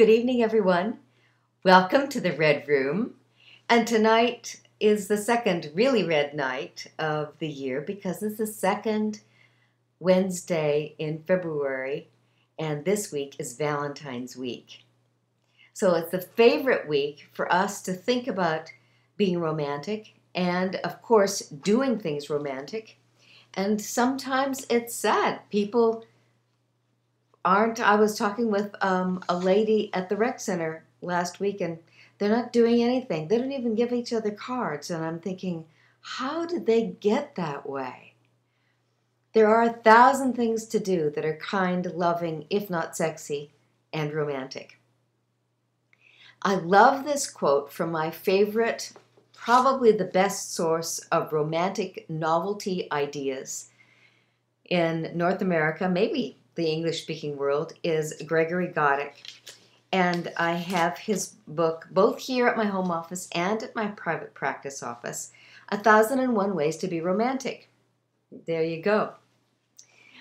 Good evening, everyone. Welcome to the Red Room. And tonight is the second really red night of the year because it's the second Wednesday in February, and this week is Valentine's week. So it's the favorite week for us to think about being romantic and, of course, doing things romantic. And sometimes it's sad. People aren't. I was talking with a lady at the rec center last week, and they're not doing anything. They don't even give each other cards. And I'm thinking, how did they get that way? There are 1,000 things to do that are kind, loving, if not sexy, and romantic. I love this quote from my favorite, probably the best source of romantic novelty ideas in North America, maybe the English-speaking world, is Gregory Goddick. And I have his book both here at my home office and at my private practice office, 1001 Ways to be Romantic. There you go.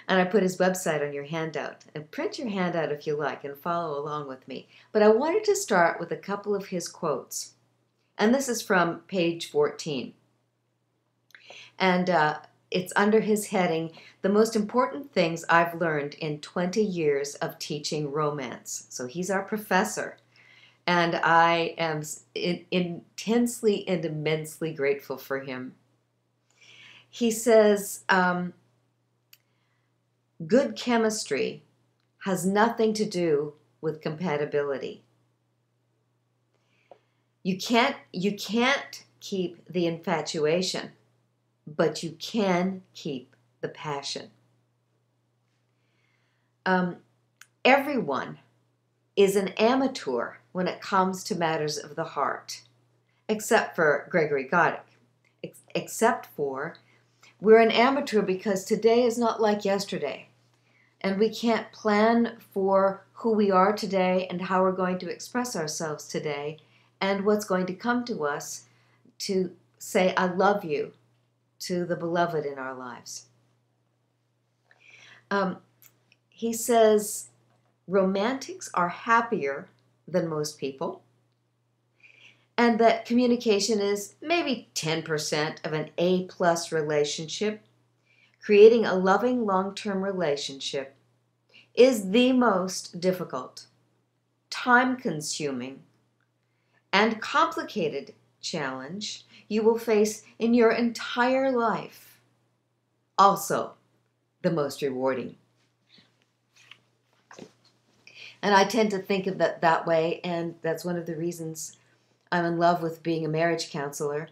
And I put his website on your handout. And print your handout if you like and follow along with me. But I wanted to start with a couple of his quotes. And this is from page 14. And it's under his heading, The Most Important Things I've Learned in 20 Years of Teaching Romance. So he's our professor. And I am intensely and immensely grateful for him. He says, good chemistry has nothing to do with compatibility. You can't keep the infatuation, but you can keep the passion. Everyone is an amateur when it comes to matters of the heart, except for Gregory Goddick. Except for, we're an amateur because today is not like yesterday. And we can't plan for who we are today and how we're going to express ourselves today and what's going to come to us to say, I love you, to the beloved in our lives. He says, romantics are happier than most people, and that communication is maybe 10% of an A+ relationship. Creating a loving long-term relationship is the most difficult, time-consuming, and complicated challenge you will face in your entire life. Also, the most rewarding. And I tend to think of that way, and that's one of the reasons I'm in love with being a marriage counselor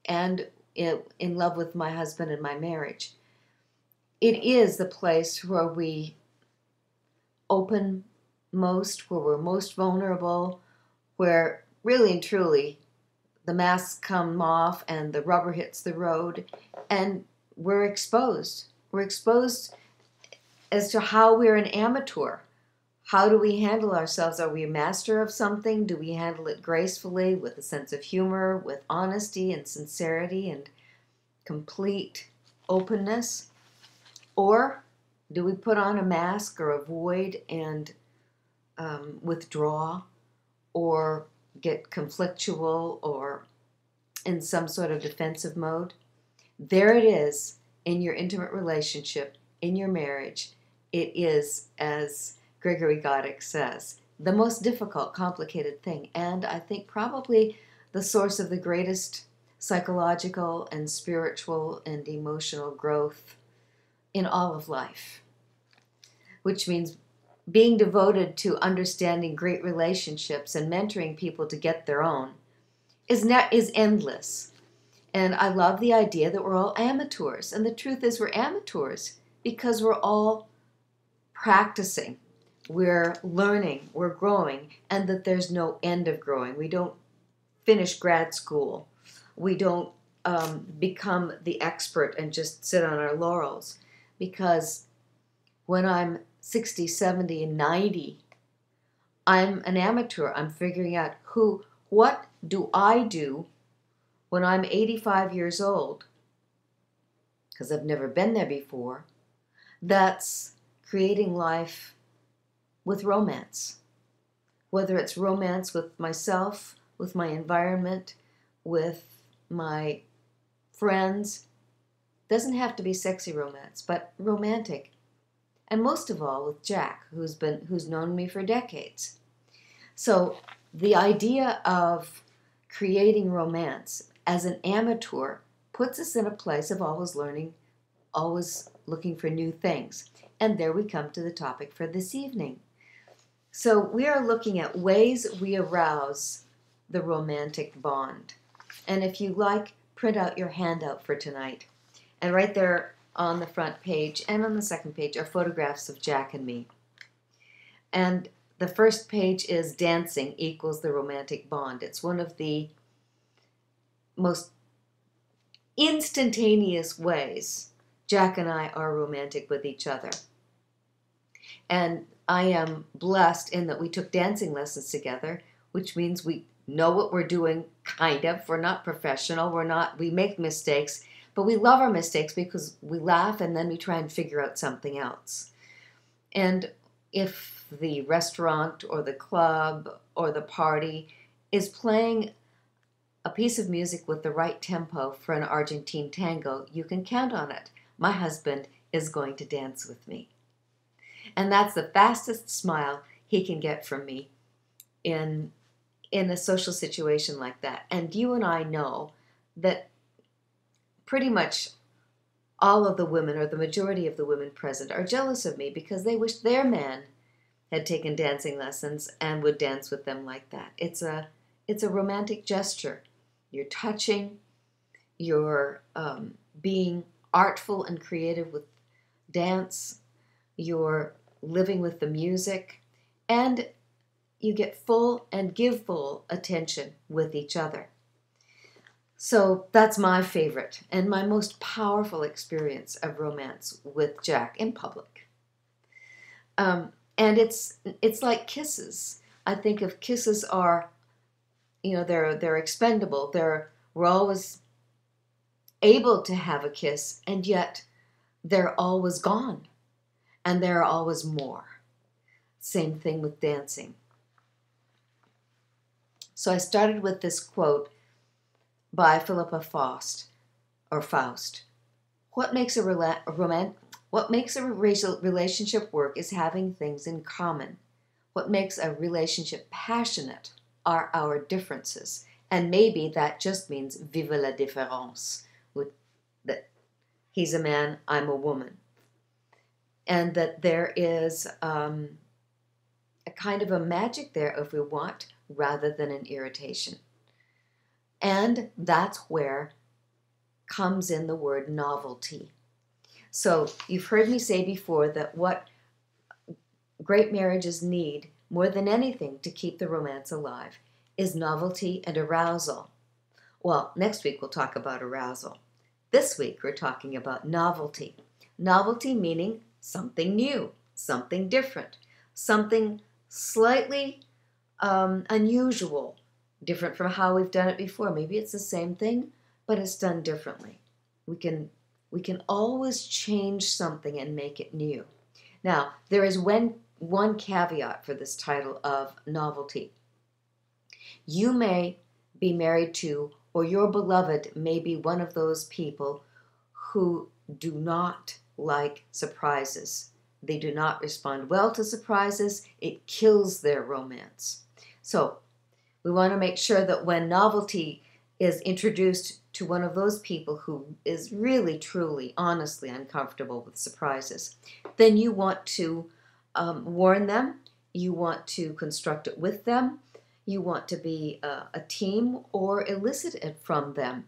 and in love with my husband and my marriage. It is the place where we open most, where we're most vulnerable, where really and truly the masks come off and the rubber hits the road, and we're exposed. We're exposed as to how we're an amateur. How do we handle ourselves? Are we a master of something? Do we handle it gracefully, with a sense of humor, with honesty and sincerity and complete openness? Or do we put on a mask or avoid and withdraw or get conflictual or in some sort of defensive mode? There it is in your intimate relationship, in your marriage. It is, as Gregory Goddick says, the most difficult, complicated thing, and I think probably the source of the greatest psychological and spiritual and emotional growth in all of life, which means being devoted to understanding great relationships and mentoring people to get their own is endless. And I love the idea that we're all amateurs. And the truth is we're amateurs because we're all practicing. We're learning, we're growing, and that there's no end of growing. We don't finish grad school. We don't become the expert and just sit on our laurels. Because when I'm 60, 70, and 90, I'm an amateur. I'm figuring out what do I do when I'm 85 years old, because I've never been there before, that's creating life with romance, whether it's romance with myself, with my environment, with my friends. Doesn't have to be sexy romance, but romantic. And most of all with Jack, who's known me for decades. So the idea of creating romance as an amateur puts us in a place of always learning, always looking for new things. And there we come to the topic for this evening. So we are looking at ways we arouse the romantic bond. And if you like, print out your handout for tonight. And right there on the front page and on the second page are photographs of Jack and me. And the first page is dancing equals the romantic bond. It's one of the most instantaneous ways Jack and I are romantic with each other. And I am blessed in that we took dancing lessons together, which means we know what we're doing, kind of. We're not professional. We make mistakes, but we love our mistakes because we laugh and then we try and figure out something else. And if the restaurant or the club or the party is playing a piece of music with the right tempo for an Argentine tango, you can count on it. My husband is going to dance with me. And that's the fastest smile he can get from me in a social situation like that. And you and I know that pretty much all of the women, or the majority of the women present, are jealous of me because they wish their man had taken dancing lessons and would dance with them like that. It's a romantic gesture. You're touching, you're being artful and creative with dance, you're living with the music, and you get full and give full attention with each other. So that's my favorite and my most powerful experience of romance with Jack in public. And it's like kisses. I think of kisses are, they're expendable. We're always able to have a kiss, and yet they're always gone, and there are always more. Same thing with dancing. So I started with this quote by Philippa Faust. What makes a relationship work is having things in common. What makes a relationship passionate are our differences. And maybe that just means vive la différence. That he's a man, I'm a woman. And that there is a kind of a magic there, if we want, rather than an irritation. And that's where comes in the word novelty. So you've heard me say before that what great marriages need more than anything to keep the romance alive is novelty and arousal. Well, next week we'll talk about arousal. This week we're talking about novelty. Novelty meaning something new, something different, something slightly unusual, different from how we've done it before. Maybe it's the same thing, but it's done differently. We can always change something and make it new. Now, there is one caveat for this title of novelty. You may be married to, or your beloved may be one of those people who do not like surprises. They do not respond well to surprises. It kills their romance. So we want to make sure that when novelty is introduced to one of those people who is really, truly, honestly uncomfortable with surprises, then you want to warn them. You want to construct it with them. You want to be a team or elicit it from them.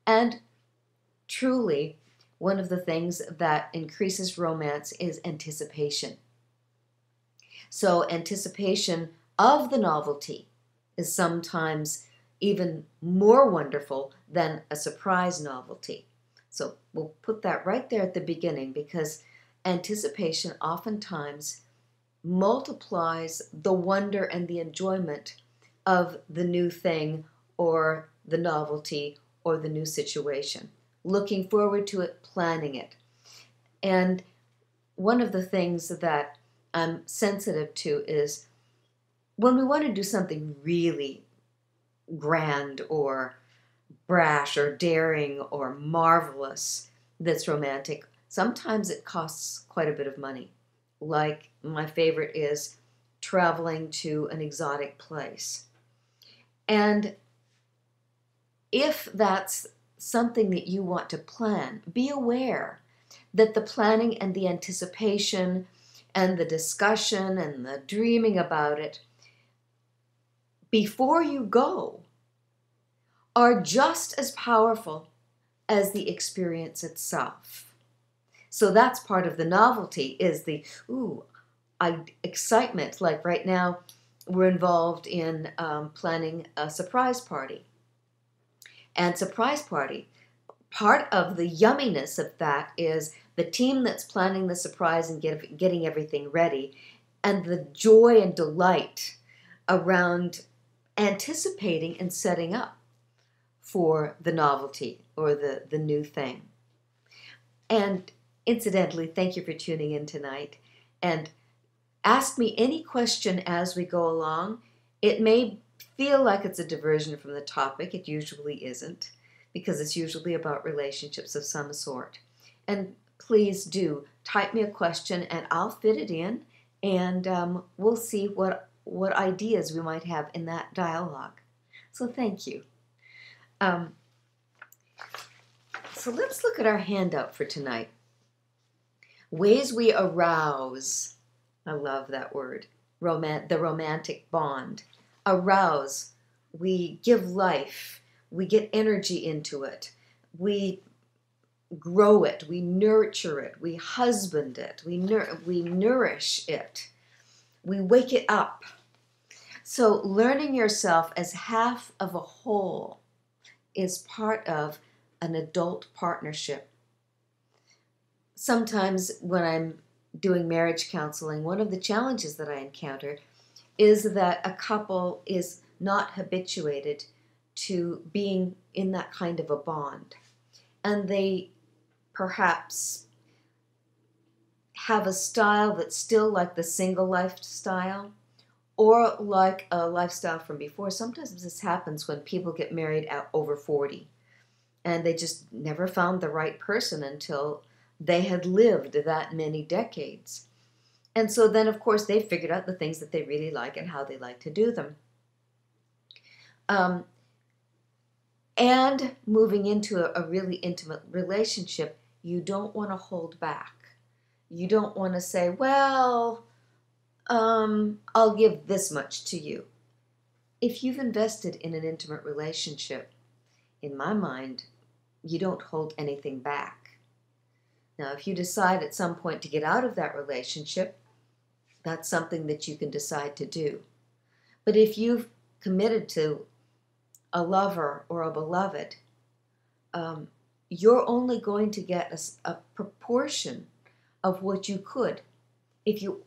And truly, one of the things that increases romance is anticipation. So anticipation of the novelty is sometimes even more wonderful than a surprise novelty. So we'll put that right there at the beginning, because anticipation oftentimes multiplies the wonder and the enjoyment of the new thing or the novelty or the new situation. Looking forward to it, planning it. And one of the things that I'm sensitive to is when we want to do something really grand or brash or daring or marvelous that's romantic, sometimes it costs quite a bit of money. Like my favorite is traveling to an exotic place. And if that's something that you want to plan, be aware that the planning and the anticipation and the discussion and the dreaming about it before you go are just as powerful as the experience itself. So that's part of the novelty, is the excitement. Like right now, we're involved in planning a surprise party. And surprise party, part of the yumminess of that is the team that's planning the surprise and getting everything ready, and the joy and delight around anticipating and setting up for the novelty or the new thing. And incidentally, thank you for tuning in tonight. And ask me any question as we go along. It may feel like it's a diversion from the topic. It usually isn't, because it's usually about relationships of some sort. And please do type me a question and I'll fit it in, and we'll see what ideas we might have in that dialogue. So thank you. So let's look at our handout for tonight. Ways we arouse. I love that word. The romantic bond. Arouse. We give life. We get energy into it. We grow it. We nurture it. We husband it. We nourish it. We wake it up. So learning yourself as half of a whole is part of an adult partnership. Sometimes when I'm doing marriage counseling, one of the challenges that I encounter is that a couple is not habituated to being in that kind of a bond. And they perhaps have a style that's still like the single lifestyle, or like a lifestyle from before. Sometimes this happens when people get married at over 40, and they just never found the right person until they had lived that many decades. And so then, of course, they figured out the things that they really like and how they like to do them. And moving into a really intimate relationship, you don't want to hold back. You don't want to say, well, I'll give this much to you. If you've invested in an intimate relationship, in my mind, you don't hold anything back. Now, if you decide at some point to get out of that relationship, that's something that you can decide to do. But if you've committed to a lover or a beloved, you're only going to get a proportion of what you could. If you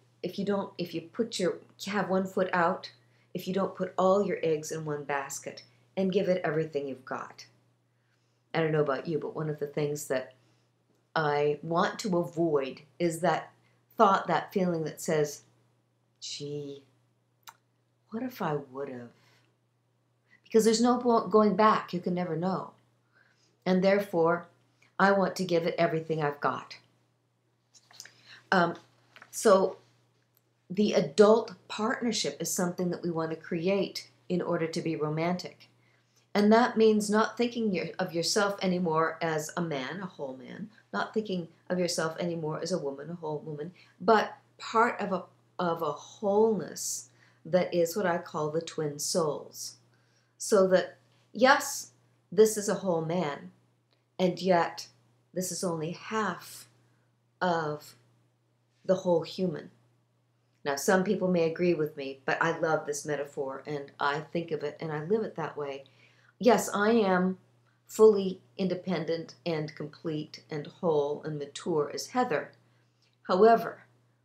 have one foot out, if you don't put all your eggs in one basket and give it everything you've got. I don't know about you, but one of the things that I want to avoid is that thought, that feeling that says, gee, what if I would have? Because there's no going back. You can never know. And therefore, I want to give it everything I've got. So the adult partnership is something that we want to create in order to be romantic. And that means not thinking of yourself anymore as a man, a whole man, not thinking of yourself anymore as a woman, a whole woman, but part of a wholeness that is what I call the twin souls. So that, yes, this is a whole man, and yet this is only half of the whole human. Now, some people may agree with me, but I love this metaphor, and I think of it, and I live it that way. Yes, I am fully independent and complete and whole and mature as Heather. However,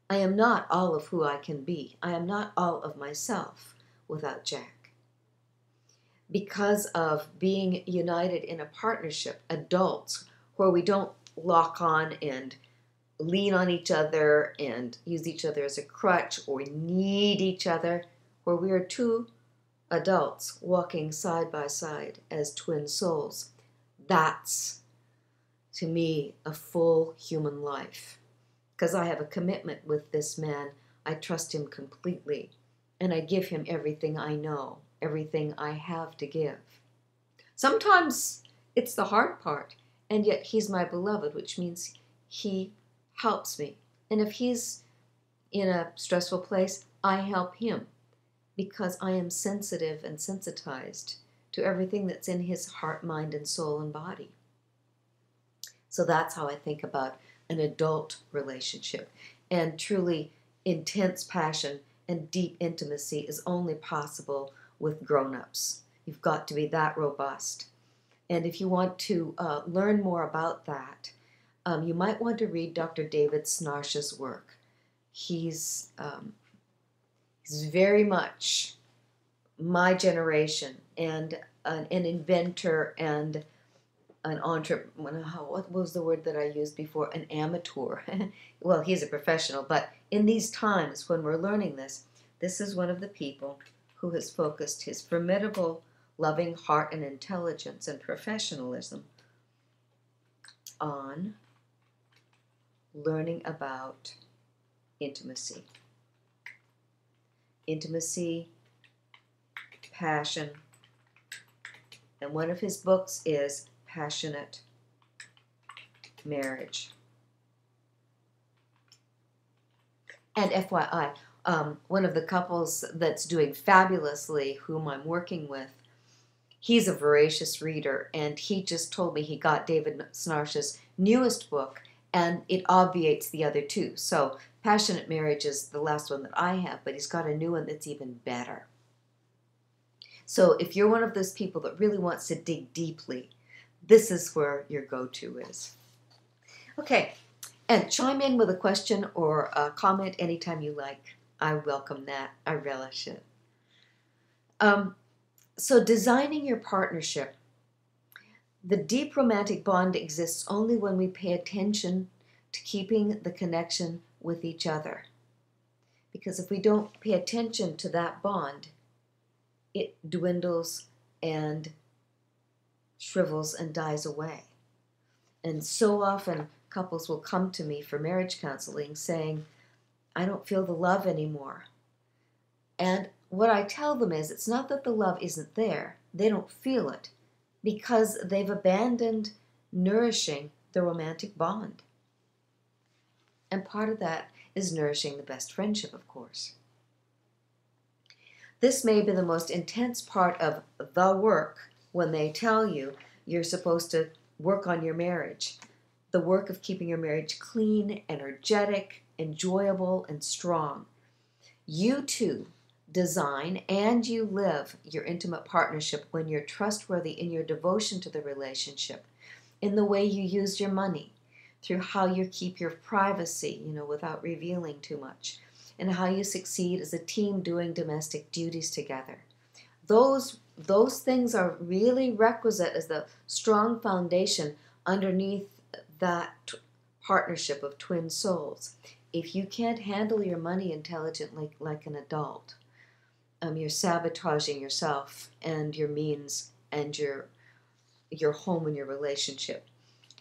I am not all of who I can be. I am not all of myself without Jack. Because of being united in a partnership, adults, where we don't lock on and lean on each other and use each other as a crutch or need each other, where we are two adults walking side by side as twin souls. That's, to me, a full human life. Because I have a commitment with this man. I trust him completely. And I give him everything I know, everything I have to give. Sometimes it's the hard part, and yet he's my beloved, which means he helps me. And if he's in a stressful place, I help him because I am sensitive and sensitized to everything that's in his heart, mind, and soul and body. So that's how I think about an adult relationship. And truly intense passion and deep intimacy is only possible with grown-ups. You've got to be that robust. And if you want to learn more about that, you might want to read Dr. David Snarsh's work. He's very much my generation, and an inventor and an entrepreneur. What was the word that I used before? An amateur. Well, he's a professional, but in these times when we're learning this, this is one of the people who has focused his formidable, loving heart and intelligence and professionalism on learning about intimacy. Intimacy, passion, and one of his books is Passionate Marriage. And FYI, one of the couples that's doing fabulously, whom I'm working with, he's a voracious reader, and he just told me he got David Snarsh's newest book, and it obviates the other two. So Passionate Marriage is the last one that I have, but he's got a new one that's even better. So if you're one of those people that really wants to dig deeply, this is where your go-to is. Okay, and chime in with a question or a comment anytime you like. I welcome that. I relish it. So designing your partnership. The deep romantic bond exists only when we pay attention to keeping the connection with each other. Because if we don't pay attention to that bond, it dwindles and shrivels and dies away. And so often couples will come to me for marriage counseling saying, I don't feel the love anymore. And what I tell them is, it's not that the love isn't there. They don't feel it because they've abandoned nourishing the romantic bond. And part of that is nourishing the best friendship, of course. This may be the most intense part of the work when they tell you you're supposed to work on your marriage. The work of keeping your marriage clean, energetic, enjoyable, and strong. You too design and you live your intimate partnership when you're trustworthy in your devotion to the relationship, in the way you use your money, through how you keep your privacy, without revealing too much, and how you succeed as a team doing domestic duties together. Those things are really requisite as the strong foundation underneath that partnership of twin souls. If you can't handle your money intelligently like an adult, you're sabotaging yourself and your means and your home and your relationship.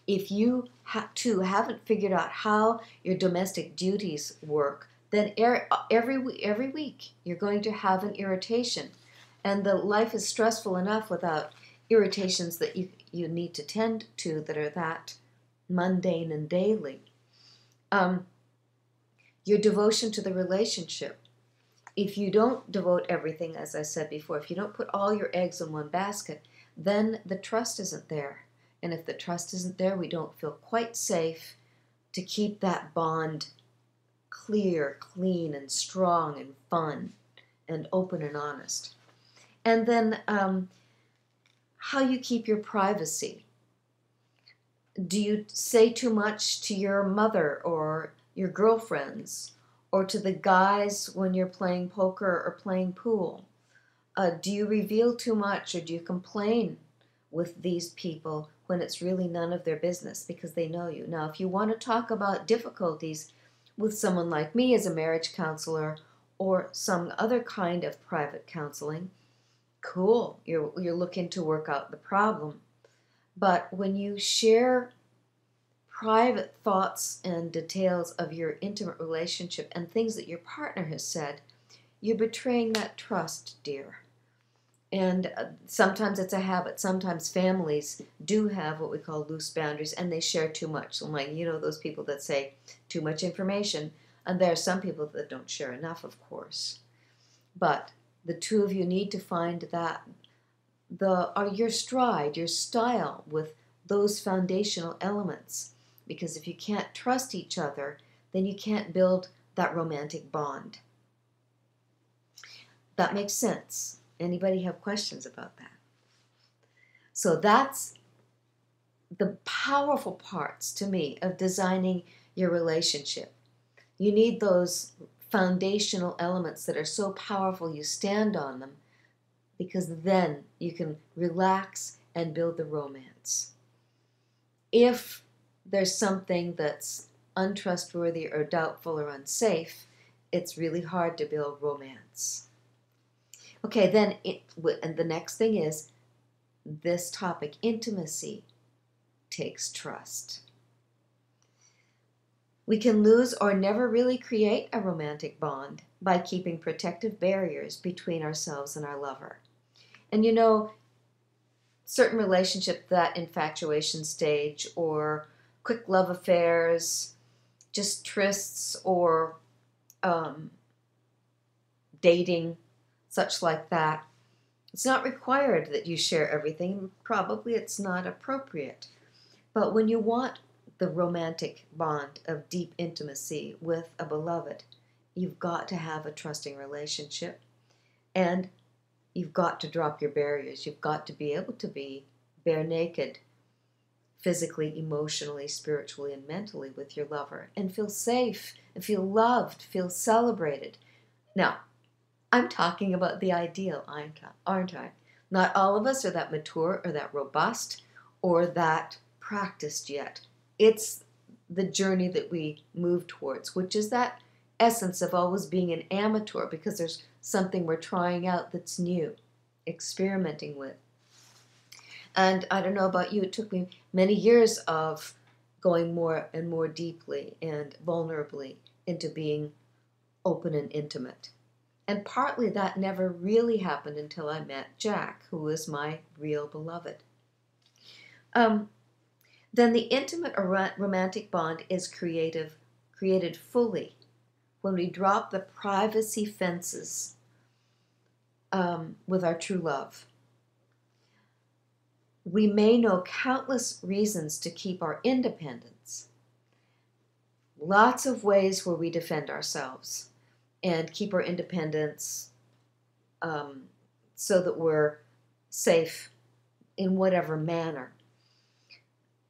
If you haven't figured out how your domestic duties work, then every week you're going to have an irritation. And the life is stressful enough without irritations that you need to tend to that are that mundane and daily. Your devotion to the relationship. If you don't devote everything, as I said before, if you don't put all your eggs in one basket, then the trust isn't there. And if the trust isn't there, we don't feel quite safe to keep that bond clear, clean, and strong, and fun, and open and honest. And then how you keep your privacy. Do you say too much to your mother or your girlfriends, or to the guys when you're playing poker or playing pool? Do you reveal too much, or do you complain with these people when it's really none of their business because they know you? Now, if you want to talk about difficulties with someone like me as a marriage counselor, or some other kind of private counseling, cool, you're looking to work out the problem. But when you share private thoughts and details of your intimate relationship and things that your partner has said, you're betraying that trust, dear. And sometimes it's a habit. Sometimes families do have what we call loose boundaries, and they share too much. So, like, those people that say too much information, and there are some people that don't share enough, of course. But the two of you need to find that your stride, your style with those foundational elements. Because if you can't trust each other, then you can't build that romantic bond. That makes sense. Anybody have questions about that? So that's the powerful parts to me of designing your relationship. You need those foundational elements that are so powerful you stand on them, because then you can relax and build the romance. If there's something that's untrustworthy or doubtful or unsafe, it's really hard to build romance. Okay, then and the next thing is this topic, intimacy, takes trust. We can lose or never really create a romantic bond by keeping protective barriers between ourselves and our lover. And certain relationships, that infatuation stage or quick love affairs, just trysts or dating, such like that, it's not required that you share everything. Probably it's not appropriate. But when you want the romantic bond of deep intimacy with a beloved, you've got to have a trusting relationship, and you've got to drop your barriers. You've got to be able to be bare naked, physically, emotionally, spiritually, and mentally with your lover, and feel safe, and feel loved, feel celebrated. Now, I'm talking about the ideal, aren't I? Not all of us are that mature or that robust or that practiced yet. It's the journey that we move towards, which is that essence of always being an amateur, because there's something we're trying out that's new, experimenting with. And I don't know about you, it took me many years of going more and more deeply and vulnerably into being open and intimate. And partly that never really happened until I met Jack, who was my real beloved. Then the intimate romantic bond is created fully when we drop the privacy fences with our true love. We may know countless reasons to keep our independence, lots of ways where we defend ourselves and keep our independence so that we're safe in whatever manner,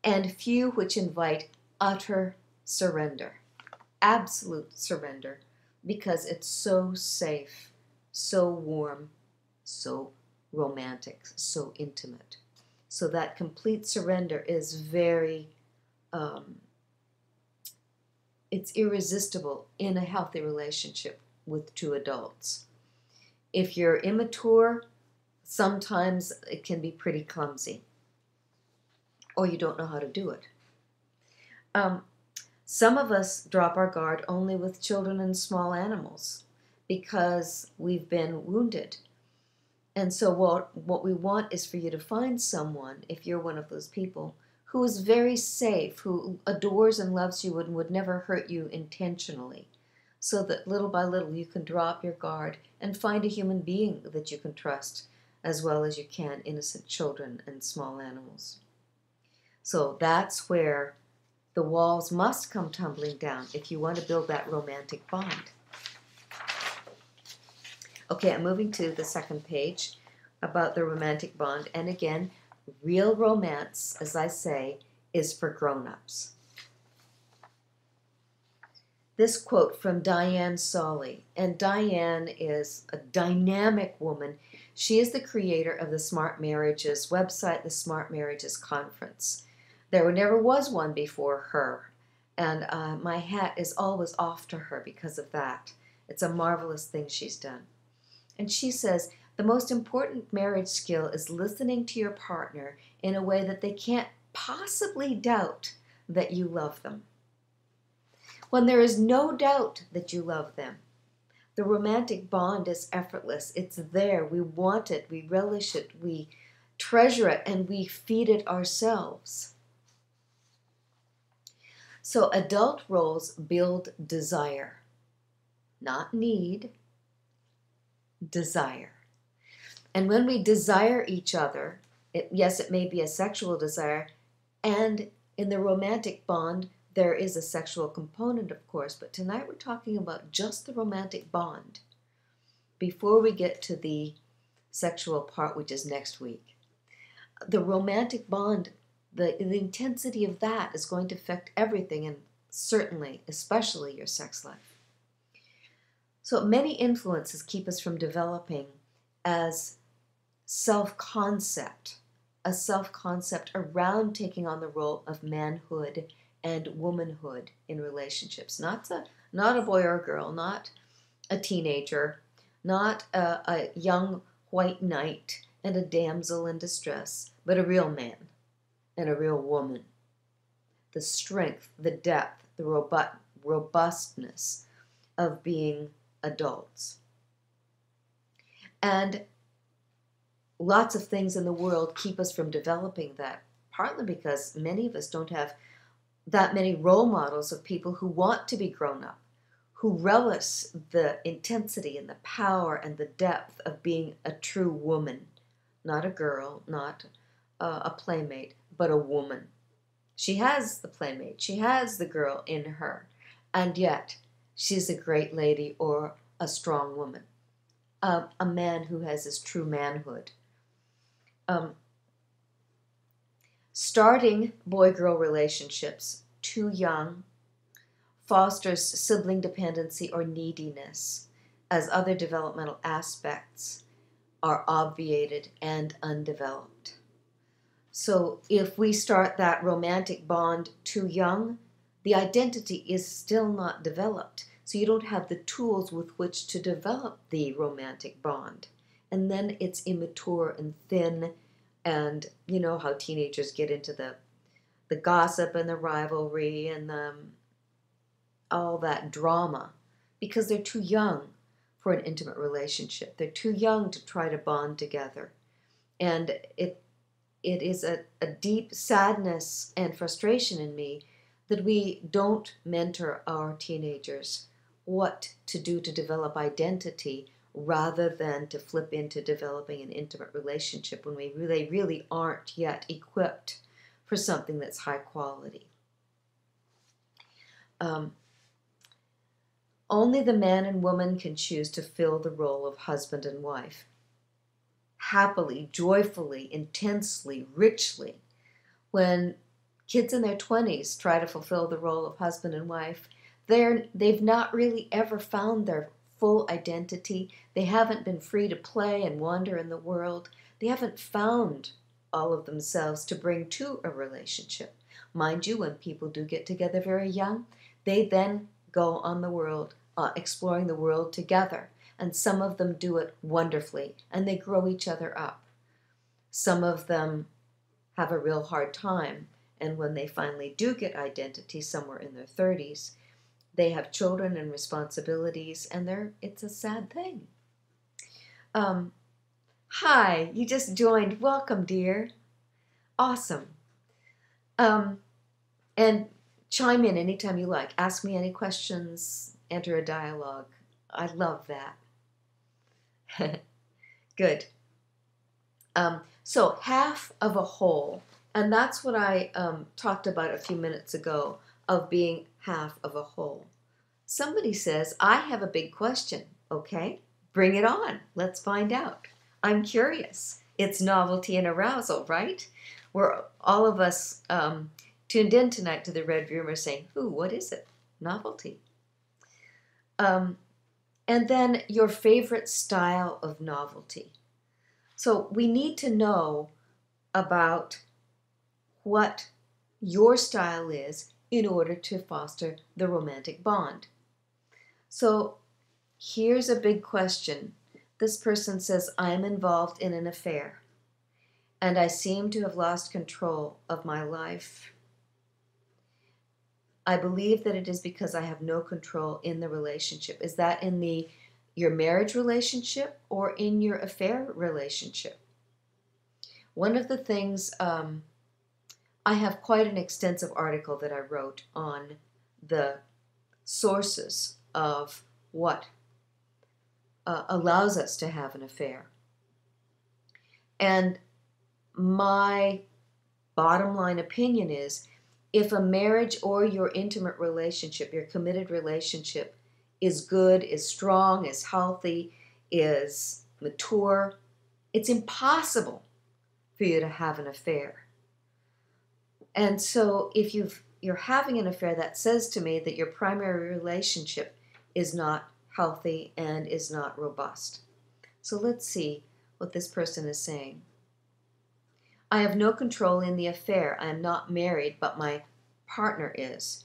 and few which invite utter surrender, absolute surrender, because it's so safe, so warm, so romantic, so intimate. So that complete surrender is very, it's irresistible in a healthy relationship with two adults. If you're immature, sometimes it can be pretty clumsy, or you don't know how to do it. Some of us drop our guard only with children and small animals because we've been wounded. And so what we want is for you to find someone, if you're one of those people, who is very safe, who adores and loves you and would never hurt you intentionally, so that little by little you can drop your guard and find a human being that you can trust as well as you can innocent children and small animals. So that's where the walls must come tumbling down if you want to build that romantic bond. Okay, I'm moving to the second page about the romantic bond. And again, real romance, as I say, is for grown-ups. This quote from Diane Solly, and Diane is a dynamic woman. She is the creator of the Smart Marriages website, the Smart Marriages Conference. There never was one before her, and my hat is always off to her because of that. It's a marvelous thing she's done. And she says, the most important marriage skill is listening to your partner in a way that they can't possibly doubt that you love them. When there is no doubt that you love them, the romantic bond is effortless. It's there. We want it. We relish it. We treasure it, and we feed it ourselves. So adult roles build desire, not need, desire. And when we desire each other, yes, it may be a sexual desire, and in the romantic bond, there is a sexual component, of course, but tonight we're talking about just the romantic bond before we get to the sexual part, which is next week. The romantic bond, the intensity of that is going to affect everything, and certainly, especially your sex life. So many influences keep us from developing as self-concept, a self-concept around taking on the role of manhood and womanhood in relationships. Not a boy or a girl, not a teenager, not a young white knight and a damsel in distress, but a real man and a real woman. The strength, the depth, the robustness of being adults. And lots of things in the world keep us from developing that, partly because many of us don't have that many role models of people who want to be grown up, who relish the intensity and the power and the depth of being a true woman, not a girl, not a playmate, but a woman. She has the playmate, she has the girl in her, and yet she's a great lady or a strong woman, a man who has his true manhood. Starting boy-girl relationships too young fosters sibling dependency or neediness, as other developmental aspects are obviated and undeveloped. So if we start that romantic bond too young, the identity is still not developed. So you don't have the tools with which to develop the romantic bond. And then it's immature and thin, and you know how teenagers get into the gossip and the rivalry and all that drama because they're too young for an intimate relationship. They're too young to try to bond together. And it is a deep sadness and frustration in me that we don't mentor our teenagers what to do to develop identity rather than to flip into developing an intimate relationship when they really aren't yet equipped for something that's high quality. Only the man and woman can choose to fill the role of husband and wife. Happily, joyfully, intensely, richly. When kids in their 20s try to fulfill the role of husband and wife, they've not really ever found their full identity. They haven't been free to play and wander in the world. They haven't found all of themselves to bring to a relationship. Mind you, when people do get together very young, they then go on the world, exploring the world together. And some of them do it wonderfully, and they grow each other up. Some of them have a real hard time, and when they finally do get identity somewhere in their 30s, they have children and responsibilities, and it's a sad thing. Hi, you just joined. Welcome, dear. Awesome. And chime in anytime you like. Ask me any questions. Enter a dialogue. I love that. Good. So half of a whole, and that's what I talked about a few minutes ago, of being half of a whole. Somebody says, I have a big question. Okay, bring it on. Let's find out. I'm curious. It's novelty and arousal, right? We're all of us tuned in tonight to the Red Room are saying, ooh, what is it? Novelty. And then your favorite style of novelty. So we need to know about what your style is in order to foster the romantic bond. So Here's a big question. This person says, I'm involved in an affair, and I seem to have lost control of my life. I believe that it is because I have no control in the relationship. Is that in your marriage relationship or in your affair relationship? One of the things, I have quite an extensive article that I wrote on the sources of what allows us to have an affair. And my bottom line opinion is, if a marriage or your intimate relationship, your committed relationship, is good, is strong, is healthy, is mature, it's impossible for you to have an affair. And so if you're having an affair, that says to me that your primary relationship is not healthy and is not robust. So let's see what this person is saying. I have no control in the affair. I am not married, but my partner is.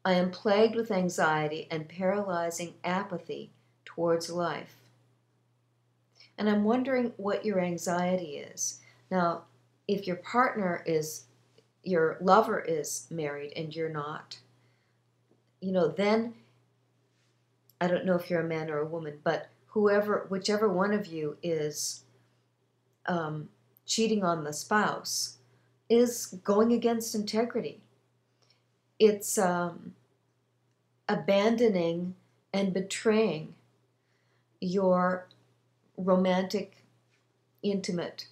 I am plagued with anxiety and paralyzing apathy towards life. And I'm wondering what your anxiety is. Now, if your lover is married and you're not, then I don't know if you're a man or a woman, but whichever one of you is cheating on the spouse is going against integrity. It's abandoning and betraying your romantic, intimate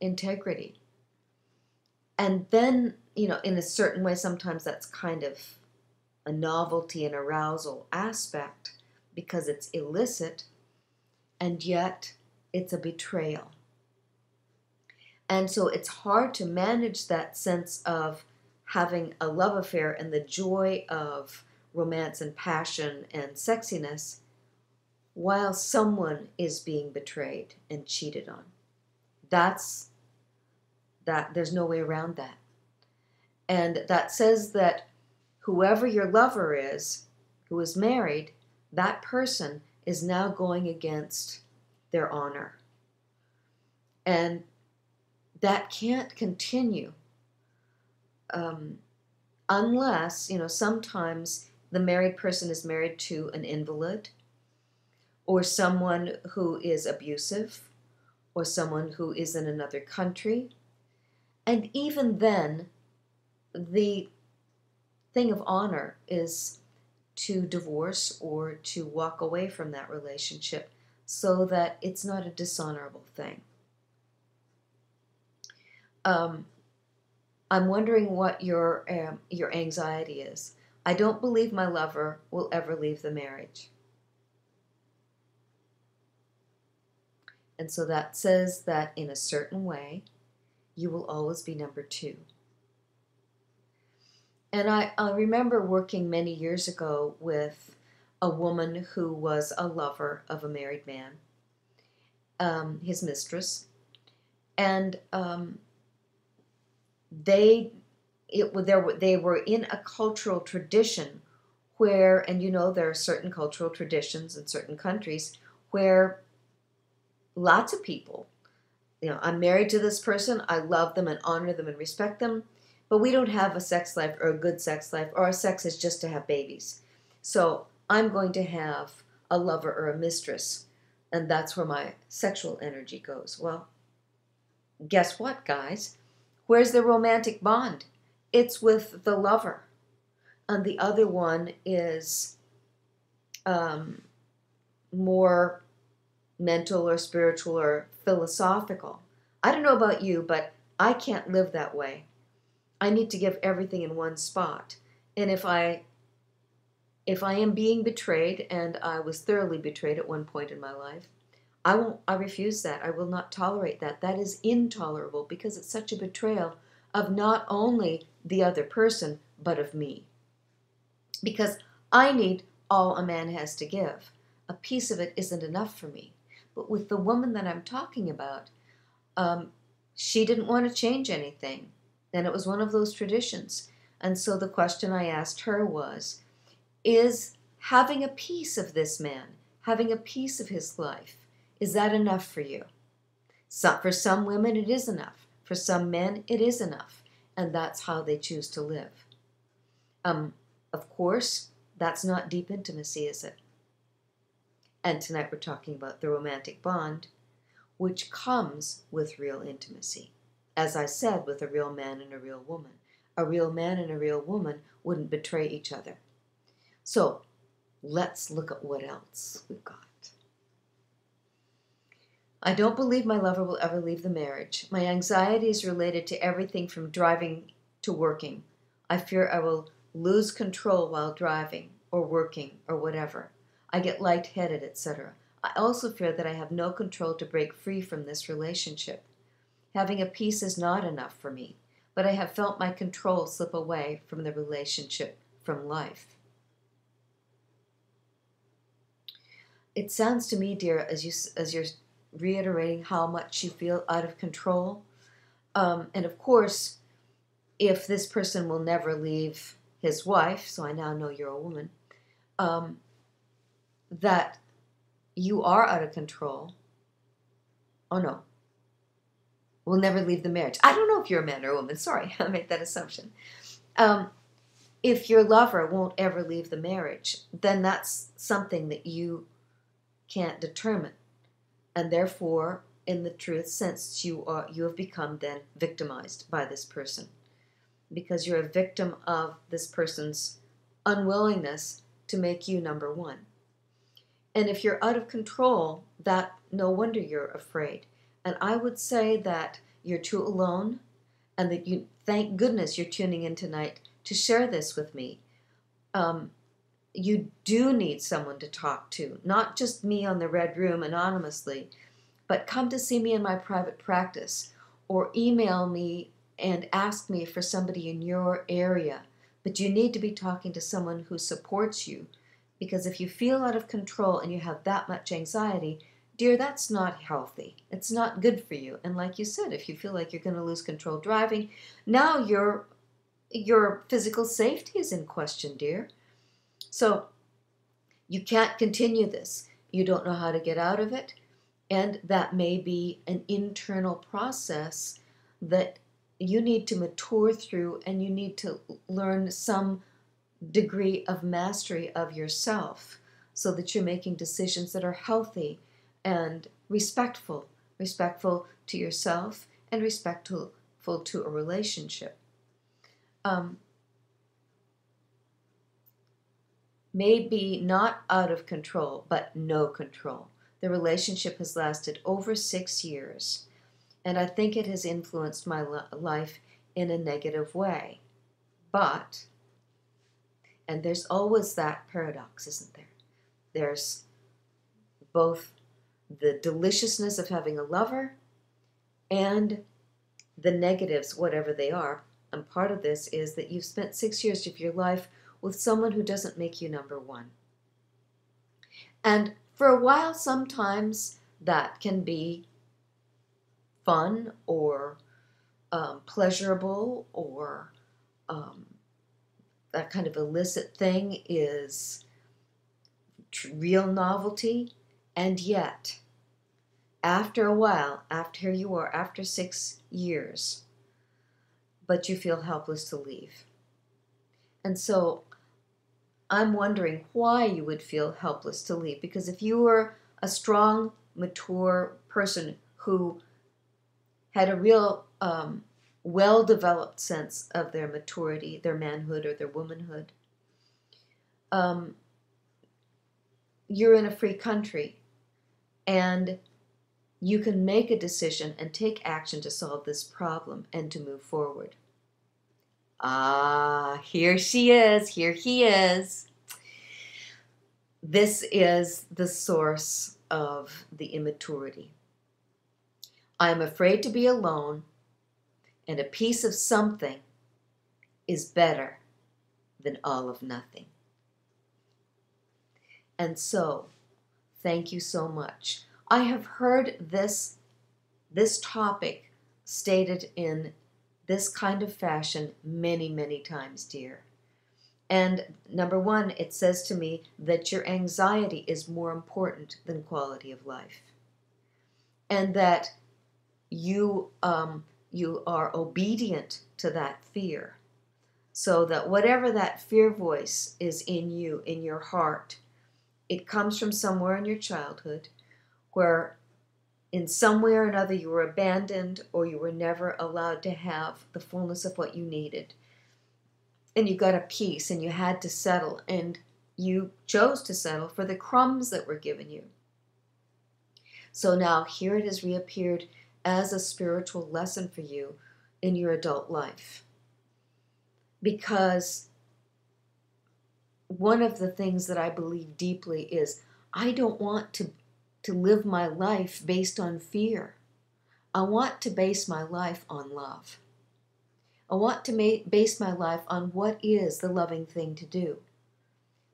integrity. And then, in a certain way, sometimes that's kind of a novelty and arousal aspect because it's illicit, and yet it's a betrayal. And so it's hard to manage that sense of having a love affair and the joy of romance and passion and sexiness while someone is being betrayed and cheated on. There's no way around that. And that says that whoever your lover is, who is married, that person is now going against their honor. And that can't continue unless, sometimes the married person is married to an invalid or someone who is abusive or someone who is in another country. And even then, the thing of honor is to divorce or to walk away from that relationship so that it's not a dishonorable thing. I'm wondering what your anxiety is. I don't believe my lover will ever leave the marriage. And so that says that in a certain way, you will always be number two. And I remember working many years ago with a woman who was a lover of a married man, his mistress, and they were in a cultural tradition where, and there are certain cultural traditions in certain countries where lots of people, I'm married to this person, I love them and honor them and respect them, but we don't have a sex life or a good sex life, or our sex is just to have babies. So I'm going to have a lover or a mistress, and that's where my sexual energy goes. Well, guess what, guys? Where's the romantic bond? It's with the lover. And the other one is more mental or spiritual or philosophical. I don't know about you, but I can't live that way. I need to give everything in one spot. And if I am being betrayed, and I was thoroughly betrayed at one point in my life, I refuse that. I will not tolerate that. That is intolerable because it's such a betrayal of not only the other person, but of me. Because I need all a man has to give. A piece of it isn't enough for me. But with the woman that I'm talking about, she didn't want to change anything. And it was one of those traditions. And so the question I asked her was, is having a piece of this man, having a piece of his life. Is that enough for you? For some women, it is enough. For some men, it is enough. And that's how they choose to live. Of course, that's not deep intimacy, is it? And tonight we're talking about the romantic bond, which comes with real intimacy. As I said, with a real man and a real woman. A real man and a real woman wouldn't betray each other. So, let's look at what else we've got. I don't believe my lover will ever leave the marriage. My anxiety is related to everything from driving to working. I fear I will lose control while driving or working or whatever. I get lightheaded, etc. I also fear that I have no control to break free from this relationship. Having a peace is not enough for me, but I have felt my control slip away from the relationship, from life. It sounds to me, dear, as you're reiterating how much you feel out of control. And of course, if this person will never leave his wife, so I now know you're a woman, that you are out of control. Oh no, will never leave the marriage. I don't know if you're a man or a woman. Sorry, I made that assumption. If your lover won't ever leave the marriage, then that's something that you can't determine. And therefore, in the truth sense, you have become then victimized by this person. Because you're a victim of this person's unwillingness to make you number one. And if you're out of control, that no wonder you're afraid. And I would say that you're too alone, and that you, thank goodness you're tuning in tonight to share this with me. You do need someone to talk to, not just me on the Red Room anonymously, but come to see me in my private practice, or email me and ask me for somebody in your area. But you need to be talking to someone who supports you, because if you feel out of control and you have that much anxiety, dear, that's not healthy. It's not good for you. And like you said, if you feel like you're going to lose control driving, now your physical safety is in question, dear. So you can't continue this. You don't know how to get out of it. And that may be an internal process that you need to mature through, and you need to learn some degree of mastery of yourself so that you're making decisions that are healthy and respectful to yourself and respectful to a relationship. Maybe not out of control, but no control. The relationship has lasted over 6 years, and I think it has influenced my life in a negative way. But, and there's always that paradox, isn't there? There's both the deliciousness of having a lover and the negatives, whatever they are. And part of this is that you've spent 6 years of your life with someone who doesn't make you number one. And for a while, sometimes that can be fun or pleasurable, or that kind of illicit thing is real novelty. And yet, after a while, here you are, after 6 years, but you feel helpless to leave. And so I'm wondering why you would feel helpless to leave. Because if you were a strong, mature person who had a real well-developed sense of their maturity, their manhood or their womanhood, you're in a free country, and you can make a decision and take action to solve this problem and to move forward. Ah, here she is, here he is. This is the source of the immaturity. I am afraid to be alone, and a piece of something is better than all of nothing. And so, thank you so much. I have heard this topic stated in this kind of fashion many, many times, dear. And number one, it says to me that your anxiety is more important than quality of life. And that you are obedient to that fear. So that whatever that fear voice is in you, in your heart, it comes from somewhere in your childhood where in some way or another you were abandoned or you were never allowed to have the fullness of what you needed. And you got a piece and you had to settle, and you chose to settle for the crumbs that were given you. So now here it has reappeared as a spiritual lesson for you in your adult life. Because one of the things that I believe deeply is I don't want to live my life based on fear. I want to base my life on love. I want to base my life on what is the loving thing to do.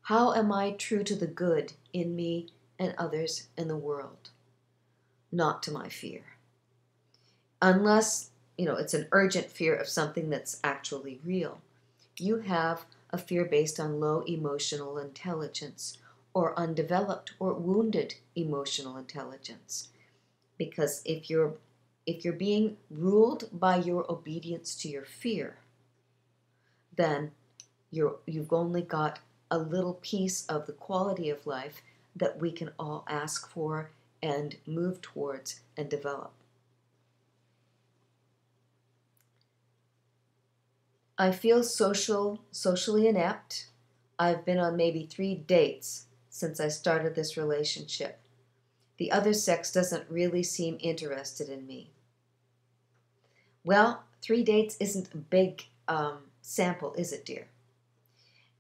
How am I true to the good in me and others in the world? Not to my fear. Unless, it's an urgent fear of something that's actually real. You have a fear based on low emotional intelligence or undeveloped or wounded emotional intelligence. Because if you're being ruled by your obedience to your fear, then you've only got a little piece of the quality of life that we can all ask for and move towards and develop. I feel socially inept. I've been on maybe 3 dates since I started this relationship. The other sex doesn't really seem interested in me. Well, 3 dates isn't a big sample, is it, dear?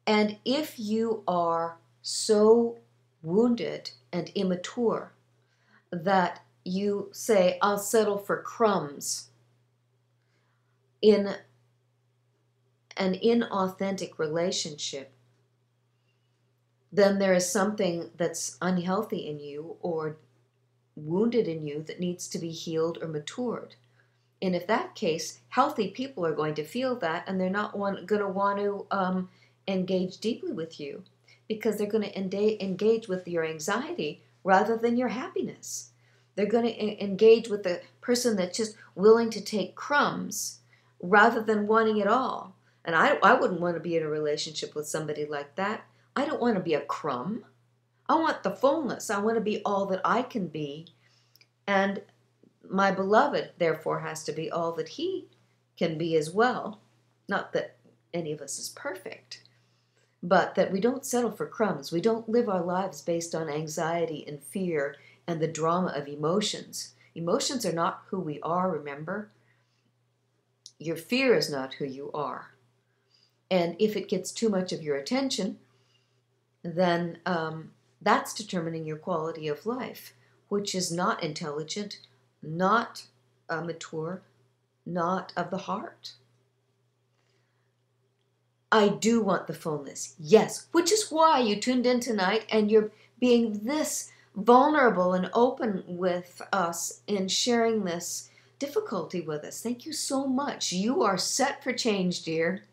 And if you are so wounded and immature that you say, I'll settle for crumbs in an inauthentic relationship, then there is something that's unhealthy in you or wounded in you that needs to be healed or matured. And if that case, healthy people are going to feel that, and they're not going to want to engage deeply with you because they're going to engage with your anxiety rather than your happiness. They're going to engage with the person that's just willing to take crumbs rather than wanting it all. And I wouldn't want to be in a relationship with somebody like that. I don't want to be a crumb. I want the fullness. I want to be all that I can be. And my beloved, therefore, has to be all that he can be as well. Not that any of us is perfect, but that we don't settle for crumbs. We don't live our lives based on anxiety and fear and the drama of emotions. Emotions are not who we are, remember? Your fear is not who you are. And if it gets too much of your attention, then that's determining your quality of life, which is not intelligent, not mature, not of the heart. I do want the fullness, yes, which is why you tuned in tonight and you're being this vulnerable and open with us in sharing this difficulty with us. Thank you so much. You are set for change, dear.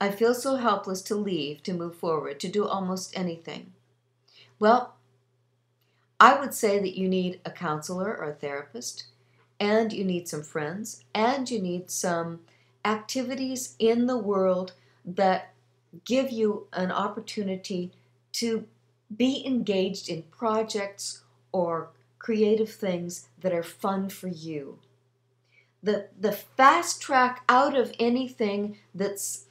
I feel so helpless to leave, to move forward, to do almost anything. Well, I would say that you need a counselor or a therapist, and you need some friends, and you need some activities in the world that give you an opportunity to be engaged in projects or creative things that are fun for you. The fast track out of anything that's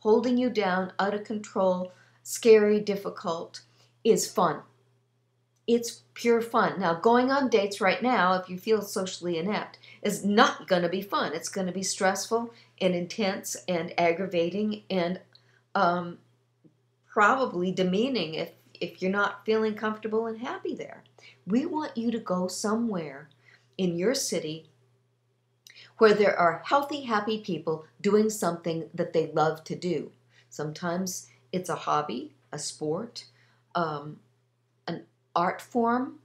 holding you down, out of control, scary, difficult, is fun. It's pure fun. Now, going on dates right now, if you feel socially inept, is not going to be fun. It's going to be stressful and intense and aggravating and probably demeaning if you're not feeling comfortable and happy there. We want you to go somewhere in your city where there are healthy, happy people doing something that they love to do. Sometimes it's a hobby, a sport, an art form,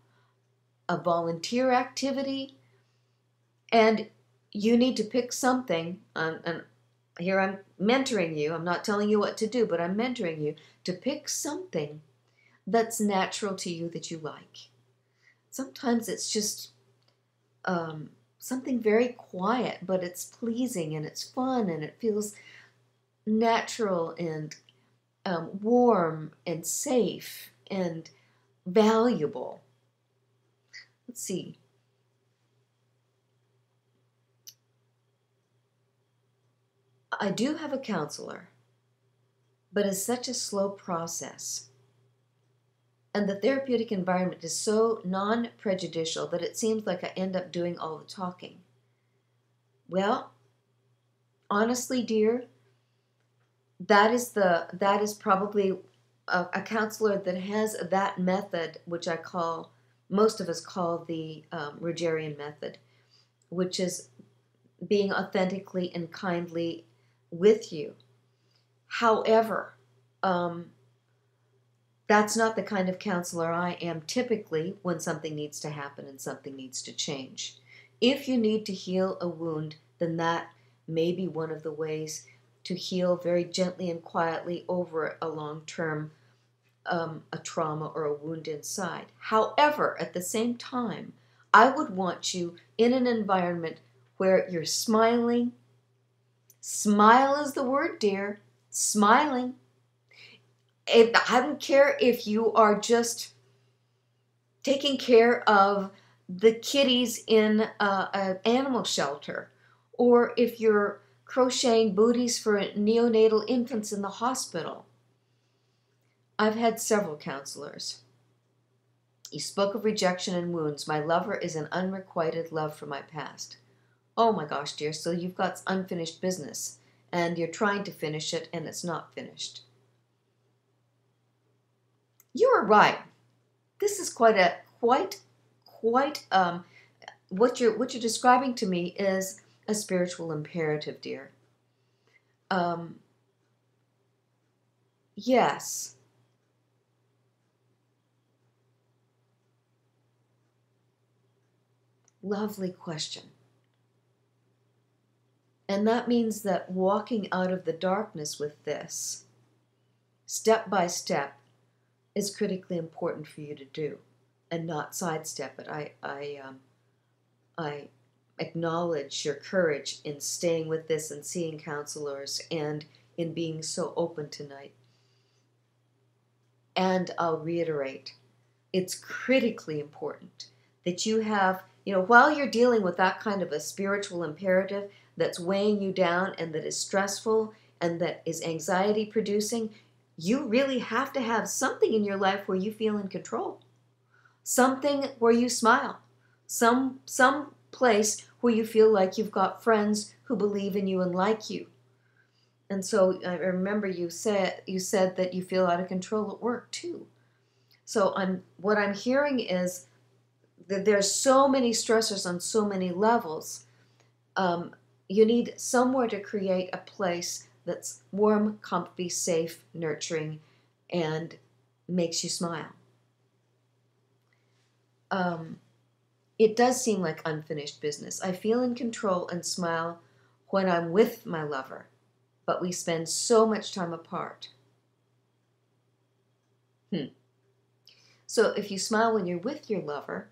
a volunteer activity, and you need to pick something, and here I'm mentoring you. I'm not telling you what to do, but I'm mentoring you to pick something that's natural to you that you like. Sometimes it's just something very quiet, but it's pleasing and it's fun and it feels natural and warm and safe and valuable. Let's see. I do have a counselor, but it's such a slow process. And the therapeutic environment is so non-prejudicial that it seems like I end up doing all the talking. Well, honestly, dear, that is probably a counselor that has that method, which most of us call the Rogerian method, which is being authentically and kindly with you. However, that's not the kind of counselor I am typically when something needs to happen and something needs to change. If you need to heal a wound, then that may be one of the ways to heal very gently and quietly over a long-term a trauma or a wound inside. However, at the same time, I would want you in an environment where you're smiling. Smile is the word, dear. Smiling. I don't care if you are just taking care of the kitties in an animal shelter, or if you're crocheting booties for neonatal infants in the hospital. I've had several counselors. You spoke of rejection and wounds. My lover is an unrequited love from my past. Oh my gosh, dear, so you've got unfinished business, and you're trying to finish it, and it's not finished. You are right. This is quite what you're describing to me is a spiritual imperative, dear. Yes. Lovely question. And that means that walking out of the darkness with this, step by step, is critically important for you to do, and not sidestep it. I acknowledge your courage in staying with this and seeing counselors and in being so open tonight. And I'll reiterate, it's critically important that you have, while you're dealing with that kind of a spiritual imperative that's weighing you down and that is stressful and that is anxiety producing, you really have to have something in your life where you feel in control. Something where you smile. Some place where you feel like you've got friends who believe in you and like you. And so I remember you said that you feel out of control at work too. So what I'm hearing is that there's so many stressors on so many levels. You need somewhere to create a place that's warm, comfy, safe, nurturing, and makes you smile. It does seem like unfinished business. I feel in control and smile when I'm with my lover, but we spend so much time apart. So if you smile when you're with your lover,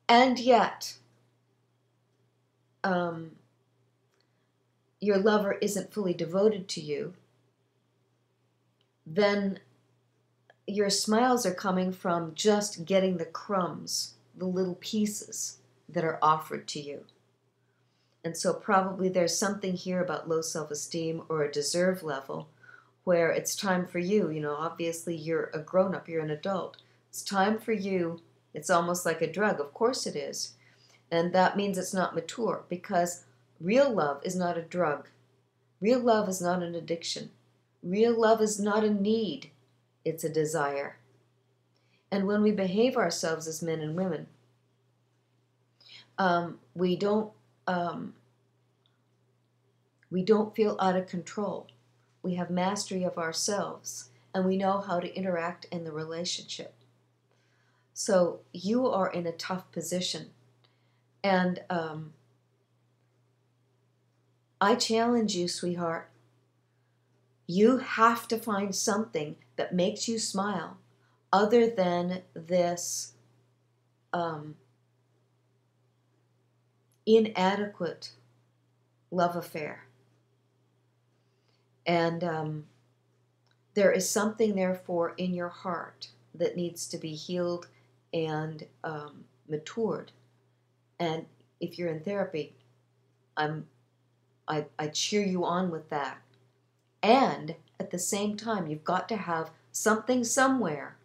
and yet your lover isn't fully devoted to you, then your smiles are coming from just getting the crumbs, the little pieces that are offered to you. And so probably there's something here about low self-esteem or a deserve level where it's time for you. Obviously you're a grown-up, you're an adult. It's time for you. It's almost like a drug. Of course it is. And that means it's not mature, because real love is not a drug. Real love is not an addiction. Real love is not a need. It's a desire. And when we behave ourselves as men and women, we don't feel out of control. We have mastery of ourselves, and we know how to interact in the relationship. So you are in a tough position, and I challenge you, sweetheart. You have to find something that makes you smile other than this inadequate love affair. And there is something, therefore, in your heart that needs to be healed and matured. And if you're in therapy, I cheer you on with that. And at the same time, you've got to have something somewhere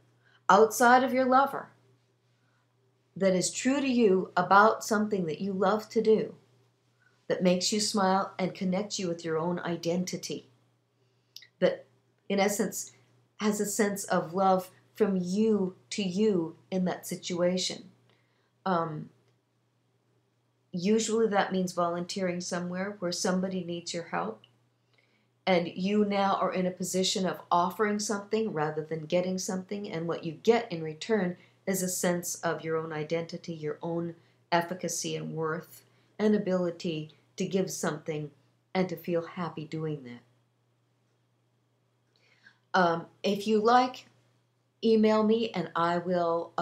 outside of your lover that is true to you about something that you love to do, that makes you smile and connects you with your own identity, that in essence has a sense of love from you to you in that situation. Usually that means volunteering somewhere where somebody needs your help, and you now are in a position of offering something rather than getting something, and what you get in return is a sense of your own identity, your own efficacy and worth, and ability to give something and to feel happy doing that. If you like, email me and I will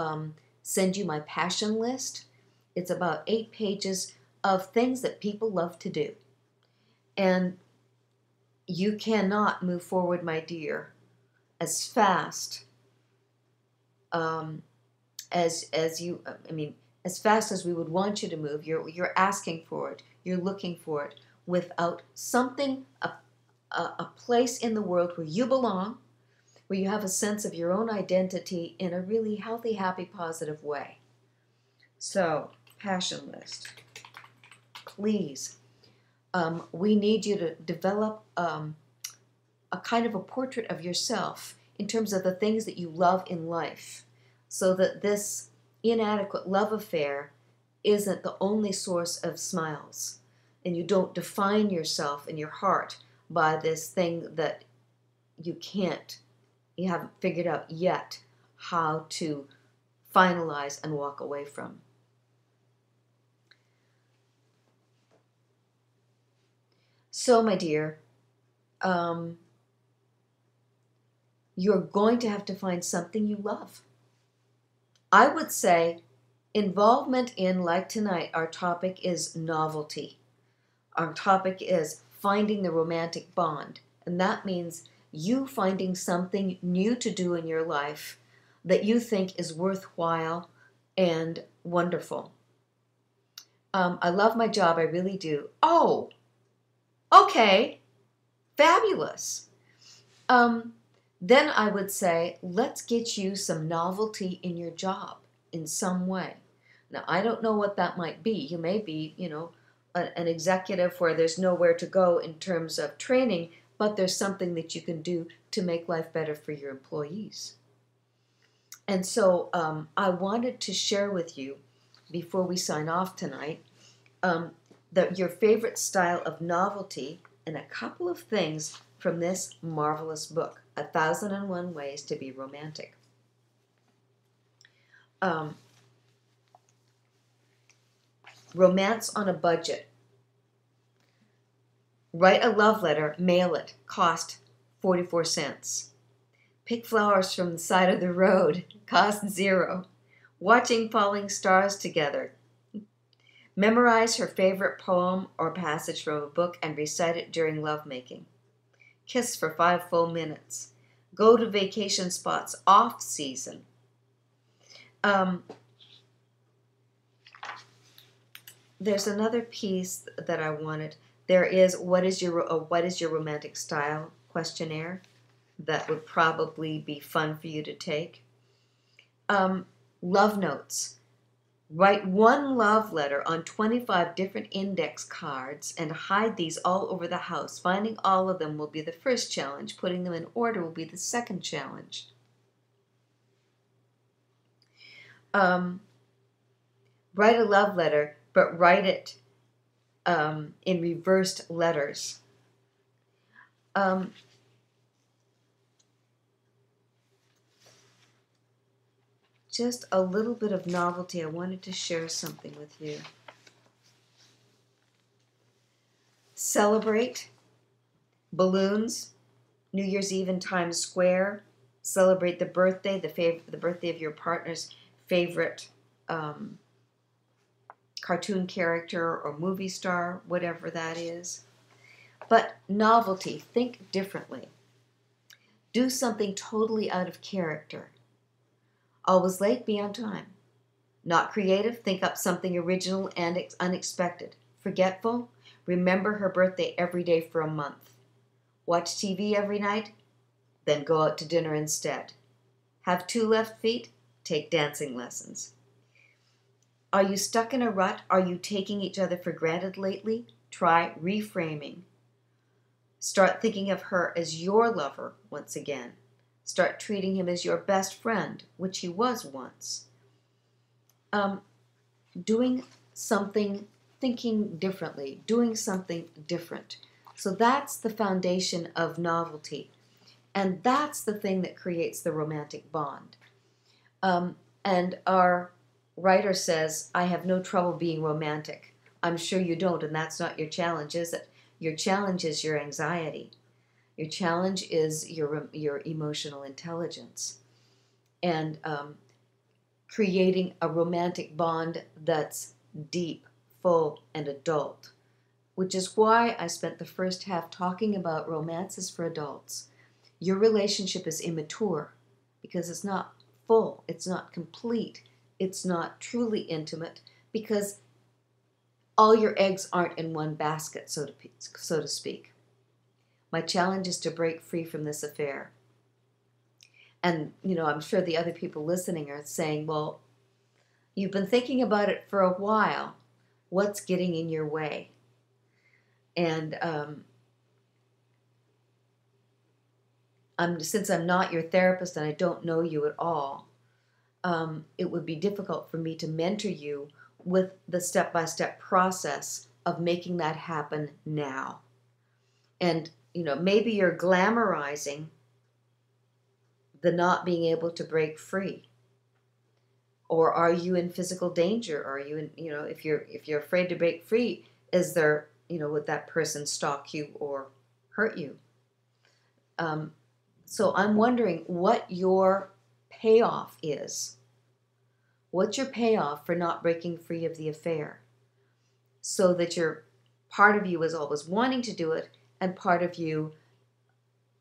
send you my passion list. It's about 8 pages of things that people love to do. And you cannot move forward, my dear, as fast as fast as we would want you to move. You're asking for it. You're looking for it without something, a place in the world where you belong, where you have a sense of your own identity in a really healthy, happy, positive way. So, passion list. Please, we need you to develop a kind of a portrait of yourself in terms of the things that you love in life, so that this inadequate love affair isn't the only source of smiles, and you don't define yourself in your heart by this thing that you haven't figured out yet how to finalize and walk away from. So, my dear, you're going to have to find something you love. I would say involvement in, like tonight, our topic is novelty. Our topic is finding the romantic bond. And that means you finding something new to do in your life that you think is worthwhile and wonderful. I love my job, I really do. Oh, okay, fabulous. Then I would say, let's get you some novelty in your job in some way. Now, I don't know what that might be. You may be, an executive where there's nowhere to go in terms of training, but there's something that you can do to make life better for your employees. And so I wanted to share with you, before we sign off tonight, your favorite style of novelty and a couple of things from this marvelous book, 1001 Ways to Be Romantic. Romance on a budget. Write a love letter, mail it, cost 44 cents. Pick flowers from the side of the road, cost 0. Watching falling stars together. Memorize her favorite poem or passage from a book and recite it during lovemaking. Kiss for 5 full minutes. Go to vacation spots off season. There's another piece that I wanted. There is what is your romantic style questionnaire that would probably be fun for you to take. Love notes. Write 1 love letter on 25 different index cards and hide these all over the house. Finding all of them will be the first challenge. Putting them in order will be the second challenge. Write a love letter, but write it in reversed letters. Just a little bit of novelty. I wanted to share something with you. Celebrate. Balloons. New Year's Eve in Times Square. Celebrate the birthday, the birthday of your partner's favorite cartoon character or movie star, whatever that is. But novelty, think differently. Do something totally out of character. Always late, be on time. Not creative, think up something original and unexpected. Forgetful, remember her birthday every day for a month. Watch TV every night, then go out to dinner instead. Have 2 left feet, take dancing lessons. Are you stuck in a rut? Are you taking each other for granted lately? Try reframing. Start thinking of her as your lover once again. Start treating him as your best friend, which he was once. Doing something, thinking differently, doing something different. So that's the foundation of novelty. And that's the thing that creates the romantic bond. And our writer says, I have no trouble being romantic. I'm sure you don't, and that's not your challenge, is it? Your challenge is your anxiety. Your challenge is your emotional intelligence. And creating a romantic bond that's deep, full, and adult. Which is why I spent the first half talking about romances for adults. Your relationship is immature because it's not full, it's not complete, it's not truly intimate because all your eggs aren't in one basket, so to speak. My challenge is to break free from this affair. And, I'm sure the other people listening are saying, well, you've been thinking about it for a while. What's getting in your way? And since I'm not your therapist and I don't know you at all, it would be difficult for me to mentor you with the step-by-step process of making that happen now. And, maybe you're glamorizing the not being able to break free. Or are you in physical danger? Are you in, if you're afraid to break free, is there, would that person stalk you or hurt you? So I'm wondering what your payoff is. What's your payoff for not breaking free of the affair? So that part of you is always wanting to do it, and part of you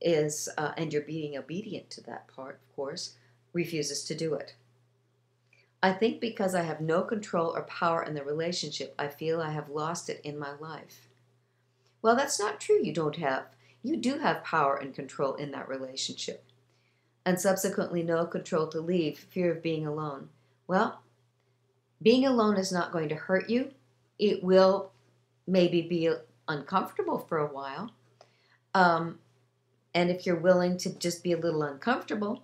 is, and you're being obedient to that part, of course, refuses to do it. I think because I have no control or power in the relationship, I feel I have lost it in my life. Well, that's not true. You do have power and control in that relationship. And subsequently no control to leave, fear of being alone. Well, being alone is not going to hurt you. It will maybe be uncomfortable for a while. And if you're willing to just be a little uncomfortable,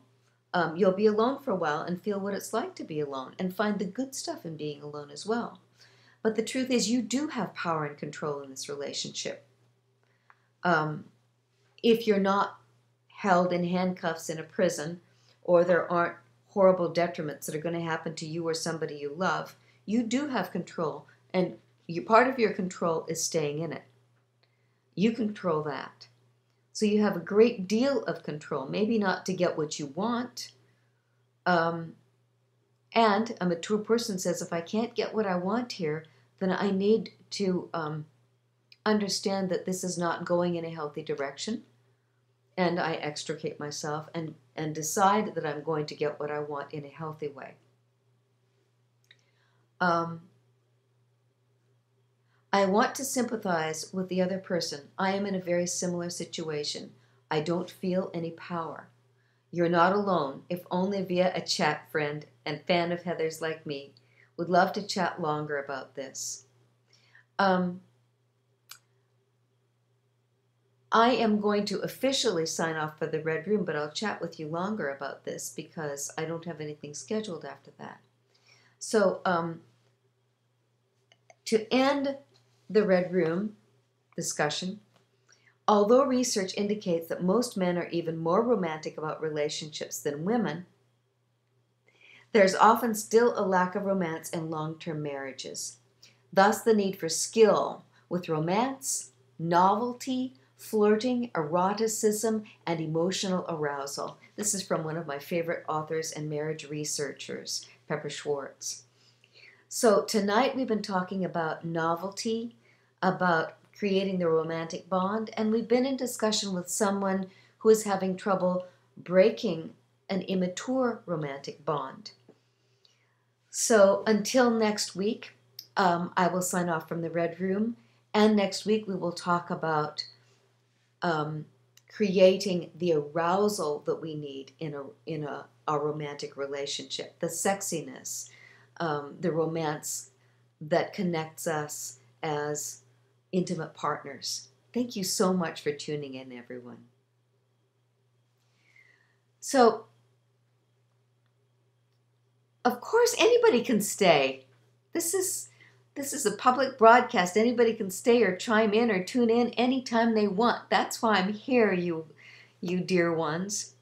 you'll be alone for a while and feel what it's like to be alone and find the good stuff in being alone as well. But the truth is you do have power and control in this relationship. If you're not held in handcuffs in a prison, or there aren't horrible detriments that are going to happen to you or somebody you love, you do have control. And part of your control is staying in it. You control that. So you have a great deal of control, maybe not to get what you want. And a mature person says, if I can't get what I want here, then I need to understand that this is not going in a healthy direction. And I extricate myself and decide that I'm going to get what I want in a healthy way. I want to sympathize with the other person. I am in a very similar situation. I don't feel any power. You're not alone, if only via a chat friend and fan of Heather's like me. Would love to chat longer about this. I am going to officially sign off for the Red Room, but I'll chat with you longer about this because I don't have anything scheduled after that. So, to end the Red Room discussion, although research indicates that most men are even more romantic about relationships than women, there's often still a lack of romance in long-term marriages. Thus, the need for skill with romance novelty, flirting, eroticism, and emotional arousal. This is from one of my favorite authors and marriage researchers, Pepper Schwartz. So tonight we've been talking about novelty, about creating the romantic bond, and we've been in discussion with someone who is having trouble breaking an immature romantic bond. So until next week, I will sign off from the Red Room, and next week we will talk about creating the arousal that we need in a romantic relationship, the sexiness, the romance that connects us as intimate partners. Thank you so much for tuning in, everyone. So, of course, anybody can stay. This is a public broadcast. Anybody can stay or chime in or tune in anytime they want. That's why I'm here, you dear ones.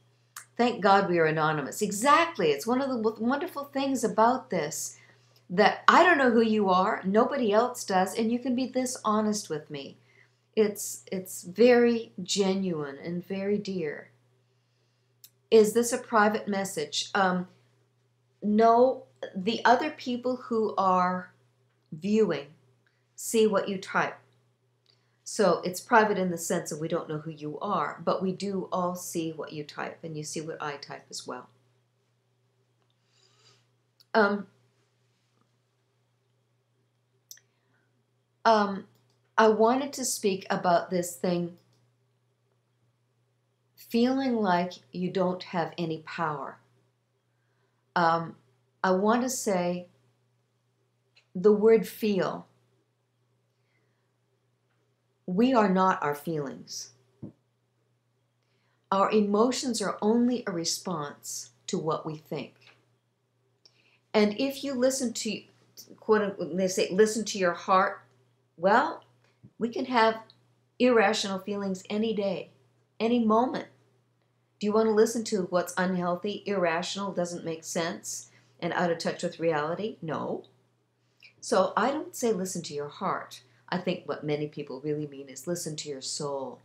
Thank God we are anonymous. Exactly. It's one of the wonderful things about this, that I don't know who you are, nobody else does, and you can be this honest with me. It's very genuine and very dear. Is this a private message? No, the other people who are viewing see what you type. So it's private in the sense of we don't know who you are, but we do all see what you type, and you see what I type as well. I wanted to speak about this thing, feeling like you don't have any power. I want to say the word feel. We are not our feelings. Our emotions are only a response to what we think. And if you listen to, quote unquote, they say, listen to your heart, well, we can have irrational feelings any day, any moment. Do you want to listen to what's unhealthy, irrational, doesn't make sense, and out of touch with reality? No. So I don't say listen to your heart. I think what many people really mean is listen to your soul.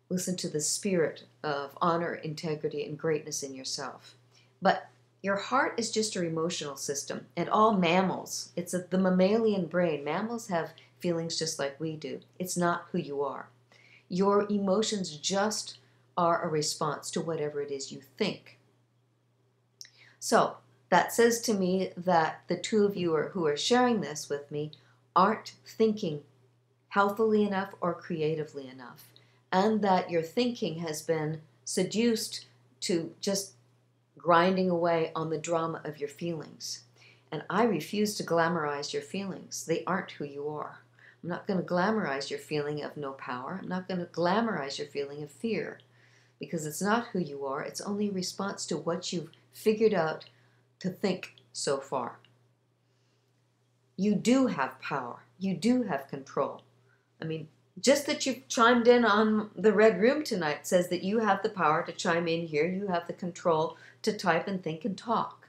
Listen to the spirit of honor, integrity, and greatness in yourself. But your heart is just your emotional system, and all mammals, it's the mammalian brain. Mammals have feelings just like we do. It's not who you are. Your emotions just are a response to whatever it is you think. So that says to me that the two of you who are sharing this with me aren't thinking healthily enough or creatively enough, and that your thinking has been seduced to just grinding away on the drama of your feelings. And I refuse to glamorize your feelings. They aren't who you are. I'm not going to glamorize your feeling of no power. I'm not going to glamorize your feeling of fear, because it's not who you are. It's only a response to what you've figured out to think so far. You do have power. You do have control. I mean, just that you've chimed in on the Red Room tonight says that you have the power to chime in here. You have the control to type and think and talk.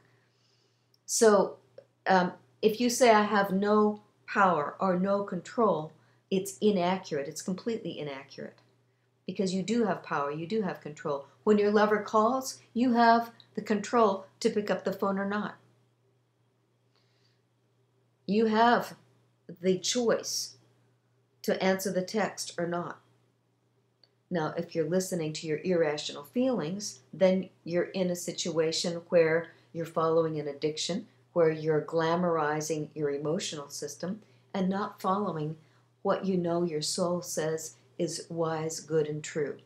So if you say I have no power or no control, it's inaccurate. It's completely inaccurate. Because you do have power, you do have control. When your lover calls, you have the control to pick up the phone or not. You have the choice to answer the text or not. Now, if you're listening to your irrational feelings, then you're in a situation where you're following an addiction, where you're glamorizing your emotional system and not following what you know your soul says is wise, good, and true.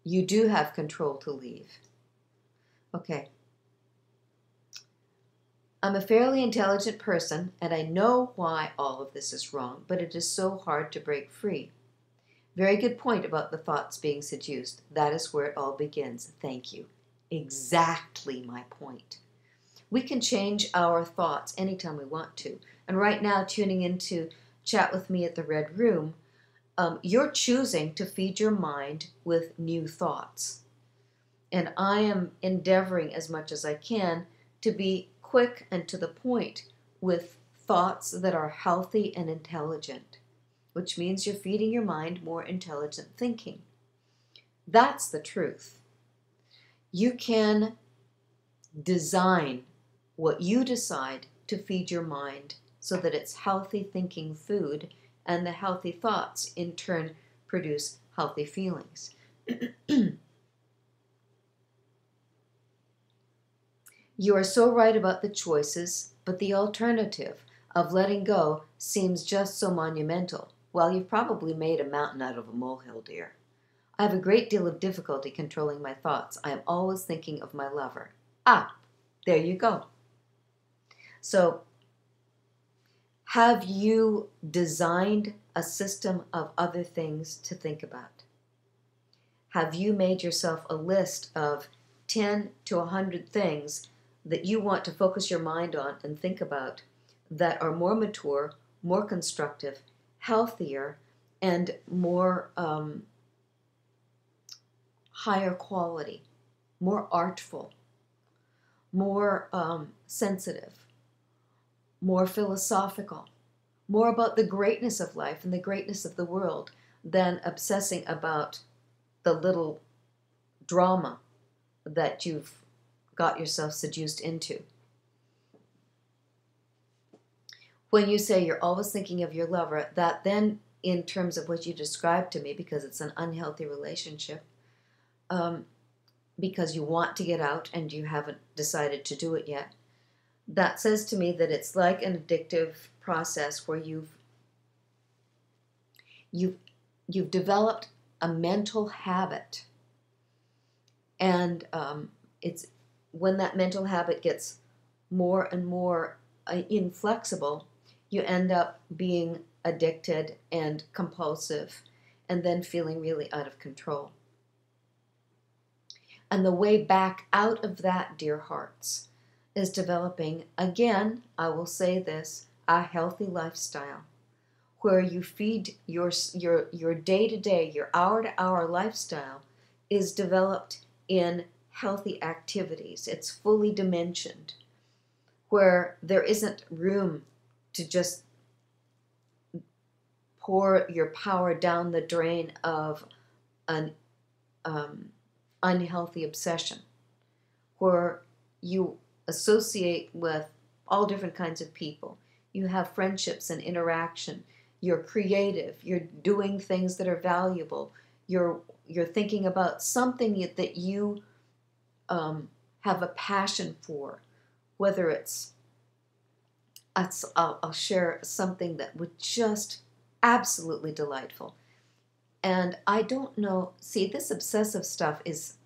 You do have control to leave. Okay. I'm a fairly intelligent person, and I know why all of this is wrong, but it is so hard to break free. Very good point about the thoughts being seduced. That is where it all begins. Thank you. Exactly my point. We can change our thoughts anytime we want to. And right now, tuning in to chat with me at the Red Room, you're choosing to feed your mind with new thoughts. And I am endeavoring as much as I can to be quick and to the point with thoughts that are healthy and intelligent, which means you're feeding your mind more intelligent thinking. That's the truth. You can design what you decide to feed your mind so that it's healthy thinking food, and the healthy thoughts in turn produce healthy feelings. You are so right about the choices, but the alternative of letting go seems just so monumental. Well, you've probably made a mountain out of a molehill, dear. I have a great deal of difficulty controlling my thoughts. I am always thinking of my lover. Ah, there you go. So, have you designed a system of other things to think about? Have you made yourself a list of 10 to 100 things that you want to focus your mind on and think about that are more mature, more constructive, healthier, and more higher quality, more artful, more sensitive, more philosophical, more about the greatness of life and the greatness of the world than obsessing about the little drama that you've got yourself seduced into. When you say you're always thinking of your lover, that then, in terms of what you described to me, because it's an unhealthy relationship, because you want to get out and you haven't decided to do it yet, that says to me that it's like an addictive process where you've developed a mental habit, and it's when that mental habit gets more and more inflexible, you end up being addicted and compulsive, and then feeling really out of control. And the way back out of that, dear hearts, is developing, again, I will say this, a healthy lifestyle where you feed your day-to-day, your hour-to-hour lifestyle is developed in healthy activities. It's fully dimensioned, where there isn't room to just pour your power down the drain of an unhealthy obsession, where you associate with all different kinds of people. You have friendships and interaction. You're creative. You're doing things that are valuable. You're thinking about something that you have a passion for, whether I'll share something that was just absolutely delightful. And I don't know, see, this obsessive stuff it's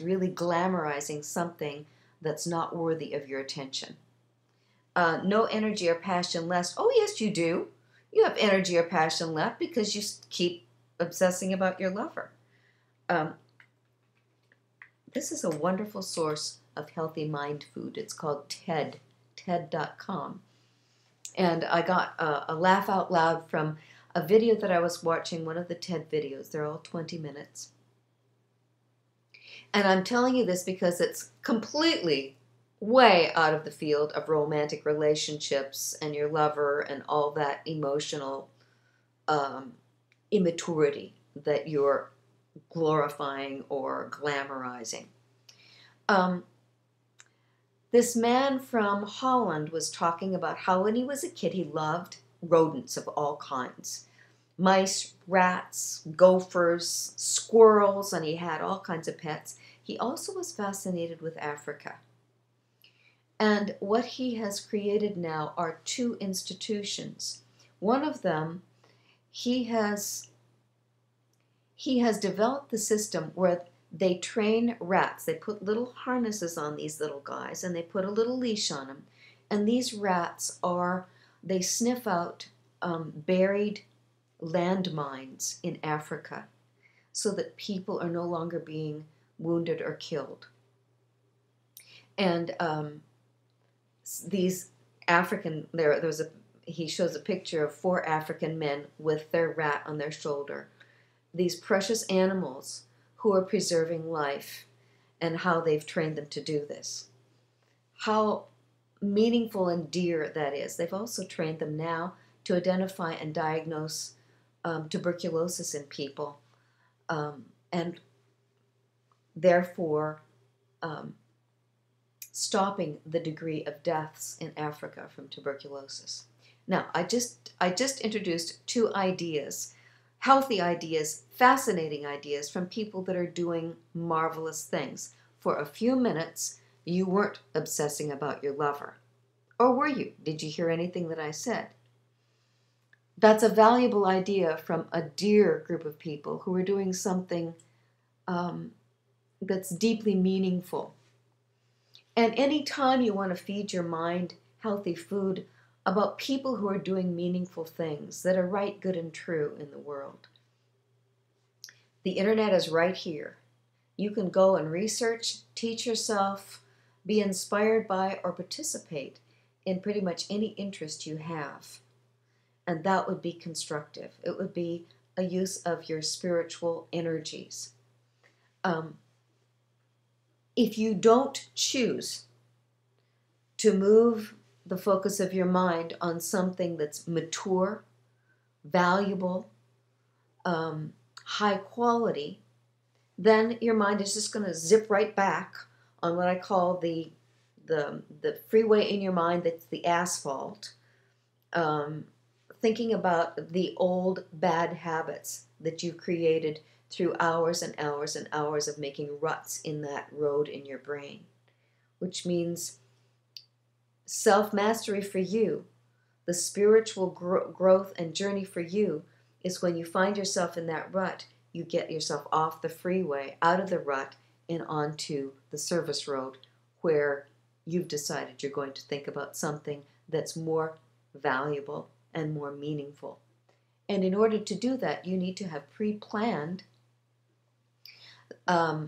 really glamorizing something that's not worthy of your attention. No energy or passion left. Oh, yes, you do. You have energy or passion left because you keep obsessing about your lover. This is a wonderful source of healthy mind food. It's called TED.com. And I got a laugh out loud from a video that I was watching, one of the TED videos. They're all 20 minutes. And I'm telling you this because it's completely way out of the field of romantic relationships and your lover and all that emotional immaturity that you're glorifying or glamorizing. This man from Holland was talking about how when he was a kid he loved rodents of all kinds. Mice, rats, gophers, squirrels, and he had all kinds of pets. He also was fascinated with Africa. And what he has created now are 2 institutions. One of them, he has developed the system where they train rats. They put little harnesses on these little guys and they put a little leash on them. And these rats they sniff out buried landmines in Africa so that people are no longer being wounded or killed. And these African, he shows a picture of 4 African men with their rat on their shoulder. These precious animals who are preserving life, and how they've trained them to do this. How meaningful and dear that is. They've also trained them now to identify and diagnose tuberculosis in people, and therefore stopping the degree of deaths in Africa from tuberculosis. Now, I just introduced two ideas, healthy ideas, fascinating ideas from people that are doing marvelous things. For a few minutes, you weren't obsessing about your lover. Or were you? Did you hear anything that I said? That's a valuable idea from a dear group of people who are doing something that's deeply meaningful. And any time you want to feed your mind healthy food about people who are doing meaningful things that are right, good, and true in the world, the internet is right here. You can go and research, teach yourself, be inspired by, or participate in pretty much any interest you have. And that would be constructive. It would be a use of your spiritual energies. If you don't choose to move the focus of your mind on something that's mature, valuable, high quality, then your mind is just going to zip right back on what I call the freeway in your mind that's the asphalt, thinking about the old bad habits that you've created through hours and hours and hours of making ruts in that road in your brain, which means self-mastery for you, the spiritual growth and journey for you, is when you find yourself in that rut, you get yourself off the freeway, out of the rut, and onto the service road where you've decided you're going to think about something that's more valuable and more meaningful. And in order to do that, you need to have pre-planned a